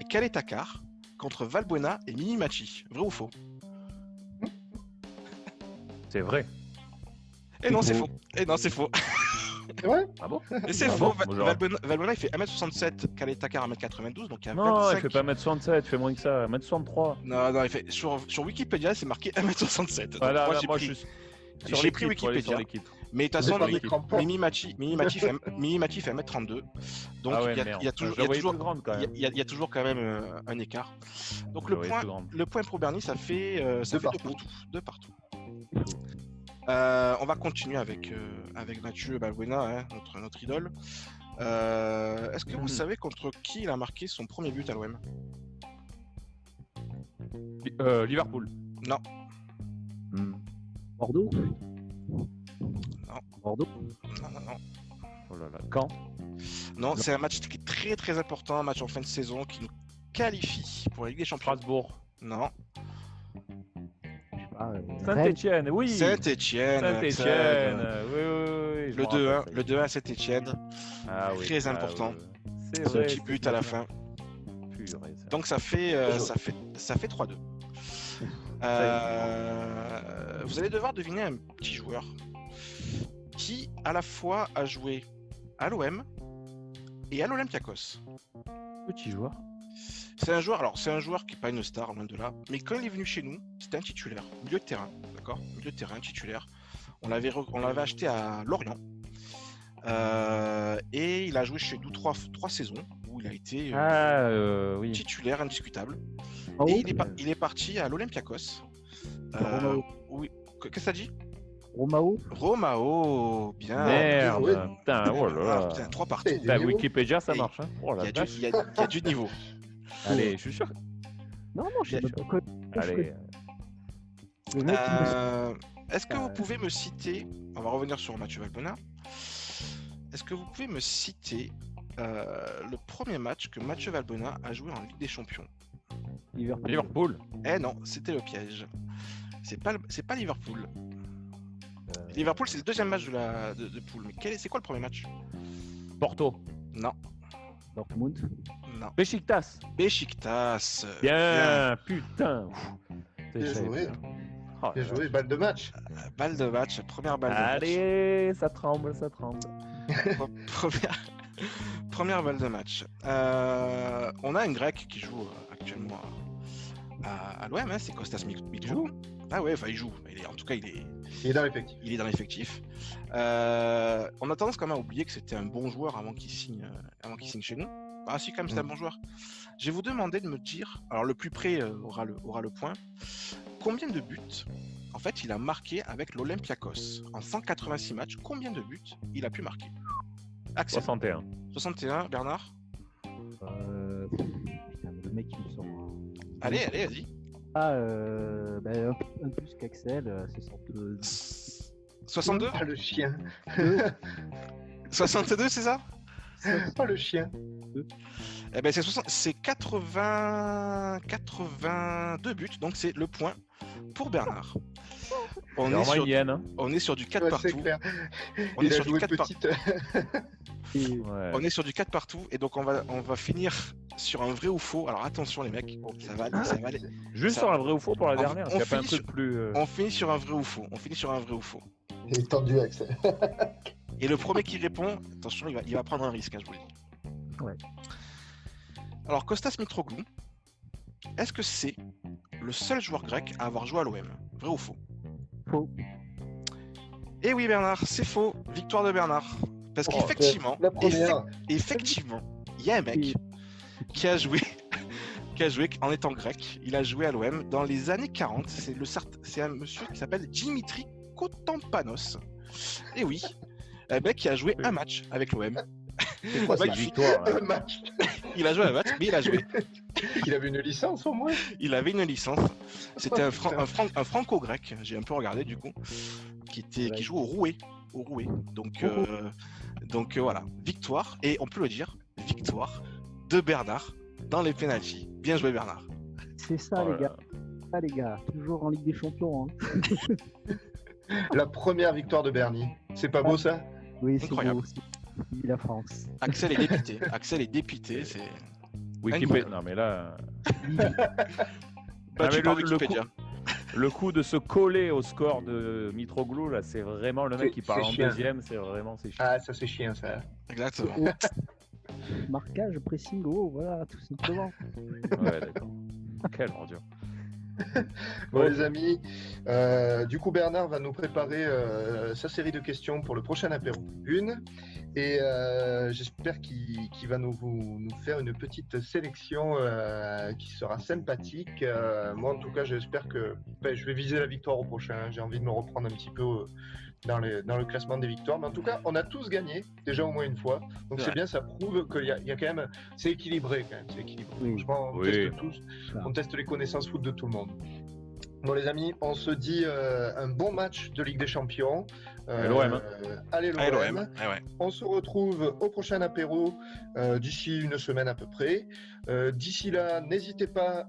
et Calais Takar qu'entre Valbuena et Mini Machi. Vrai ou faux? C'est vrai. Et non, c'est faux. Et non, c'est faux. C'est vrai? Ah bon? Et c'est Ah faux. bon Genre- Valbuena, il fait 1m67, Calais Takar 1m92, donc il y a Non, 25... il fait pas 1m67, il fait moins que ça. 1m63. Non, il fait... sur Wikipédia, c'est marqué 1m67. Donc Voilà, moi, là, j'ai moi pris... je suis j'ai sur pris l'équipe, faut aller sur Wikipédia. l'équipe. Mais de toute C'est façon, pas des crampons. Mini Machi fait 1m32. Donc Ah ouais, il y a merde. toujours... Je la voyais plus grande quand même. Il y a toujours quand même un écart. Donc Je le la voyais point, plus grande. le point pour Bernie, ça fait Deux deux partout. partout. Deux partout. On va continuer avec Mathieu Valbuena, hein, notre idole. Est-ce que vous savez contre qui il a marqué son premier but à l'OM? Liverpool. Non. Bordeaux. Non. Bordeaux. Non. Oh là là. Quand? Non, c'est un match qui est très très important, un match en fin de saison qui nous qualifie pour la Ligue des Champions. Strasbourg. Non. Rennes. Saint-Etienne, oui. Saint-Étienne. Saint-Etienne. Oui. je Le me rappelle, 2-1, ça y est. le 2-1 à Saint-Étienne. Ah oui. Très Ah important. oui. C'est Ce vrai. petit but à la fin. Purée, ça. Donc ça fait 3-2. Vous allez devoir deviner un petit joueur qui à la fois a joué à l'OM et à l'Olympiakos. Petit joueur. C'est un joueur qui n'est pas une star, loin de là, mais quand il est venu chez nous, c'était un titulaire, milieu de terrain, d'accord? Milieu de terrain, titulaire. On l'avait acheté à Lorient. Et il a joué chez nous trois saisons où il a été Oui. titulaire indiscutable. Ah Et oui. il est parti à l'Olympiakos. Romao. Oui. Qu'est-ce que ça dit? Romao. Romao, bien. Merde. oui. Putain, oh là Ah, là. putain, 3 partout. Et- Putain, niveau. Wikipédia, ça Et marche. Hein. Oh la Il y a vache. il y a du niveau. Allez, je suis sûr. Non, je sais pas quoi. Allez. Le mec, il me- Est-ce que vous pouvez me citer, on va revenir sur Mathieu Valbuena, est-ce que vous pouvez me citer le premier match que Mathieu Valbuena a joué en Ligue des Champions? Liverpool. Liverpool. Eh non, c'était le piège. C'est pas Liverpool. Liverpool, c'est le deuxième match de poule. Mais c'est quoi le premier match? Porto. Non, Dortmund. non. Beşiktaş. Beşiktaş. Bien, putain. Bien joué. Oh, Bien joué, balle de match. Balle de match, première balle de match. Allez, ça tremble, ça tremble. Première balle de match. On a un grec qui joue actuellement à l'OM, hein, c'est Kostas Miklou. Ah ouais, enfin il joue. En tout cas, il Il est dans l'effectif. est dans l'effectif. On a tendance quand même à oublier que c'était un bon joueur avant qu'il signe chez nous. Ah si, quand même, c'est un bon joueur. Je vais vous demander de me dire, alors le plus près aura le point, combien de buts en fait il a marqué avec l'Olympiakos en 186 matchs. Combien de buts il a pu marquer? Axel. 61. 61, Bernard. Putain, mais le mec, il me sort. Allez, vas-y. Ah, un peu plus qu'Axel, 60. 62 Ah, le chien. 62, c'est ça? Oh, le chien. Eh ben, c'est 82 buts, donc c'est le point pour Bernard. On C'est est, vraiment sur, une hyène. Hein. on est sur du 4 Ouais, c'est partout. clair. On est Il a sur du joué 4 petite. Et Ouais. On est sur du 4 partout et donc on va finir sur un vrai ou faux. Alors attention les mecs, ça va aller. Juste Ça- sur un vrai ou faux pour la on- dernière. on Il n'y a pas un finit truc plus. On finit sur un vrai ou faux. Il est tendu, Axel. Et le premier qui répond, attention, il va prendre un risque, hein, je vous le dis. Ouais. Alors Kostas Mitroglou, est-ce que c'est le seul joueur grec à avoir joué à l'OM? Vrai ou faux? faux. Eh oui Bernard, c'est faux. Victoire de Bernard. Parce Oh, qu'effectivement, La première. effectivement, il y a un mec qui a joué en étant grec. Il a joué à l'OM dans les années 40. C'est un monsieur qui s'appelle Dimitri Kotampanos. Et oui, un mec qui a joué un match avec l'OM. C'est quoi cette Ouais, victoire hein Un match. Il a joué un match, mais il a joué. Il avait une licence au moins. Il avait une licence. C'était un franco-grec. J'ai un peu regardé du coup, qui joue au Rouet. Donc voilà, victoire. Et on peut le dire, victoire de Bernard dans les pénaltys. Bien joué Bernard. C'est ça, Oh les là gars. Ça, les gars. Toujours en Ligue des Champions. Hein. La première victoire de Bernie. C'est pas beau ça? Oui, c'est Incroyable. beau. Vive la France. Axel est dépité. C'est Wikipédia. Non, mais là. battu mais par le Wikipédia. Le coup de se coller au score de Mitroglou, là, c'est vraiment le mec qui parle c'est en chiant. deuxième. C'est vraiment c'est chiant. Ah, ça c'est chiant ça. Exactement. Marquage, pressing, oh, voilà, tout simplement. Ouais, d'accord. Quelle ordure. Bon les amis, du coup Bernard va nous préparer sa série de questions pour le prochain apéro tribune et j'espère qu'il va nous faire une petite sélection qui sera sympathique. Moi en tout cas j'espère que je vais viser la victoire au prochain. J'ai envie de me reprendre un petit peu dans le classement des victoires, mais en tout cas on a tous gagné déjà au moins une fois, donc Ouais. c'est bien, ça prouve qu'il y a quand même, c'est équilibré quand même, c'est équilibré. Oui. Franchement, on Oui. teste tous, Claro. on teste les connaissances foot de tout le monde. Bon les amis, on se dit un bon match de Ligue des Champions. Allez, l'OM, hein. Allez Allez, l'OM. l'OM. Eh ouais. On se retrouve au prochain apéro d'ici une semaine à peu près. D'ici là, n'hésitez pas,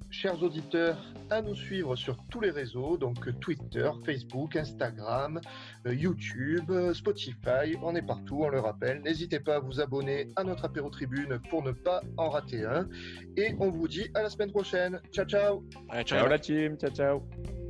chers auditeurs, à nous suivre sur tous les réseaux, donc Twitter, Facebook, Instagram, YouTube, Spotify, on est partout, on le rappelle. N'hésitez pas à vous abonner à notre apéro tribune pour ne pas en rater un. Et on vous dit à la semaine prochaine. Ciao ciao. Allez, ciao. Ciao la team, ciao ciao.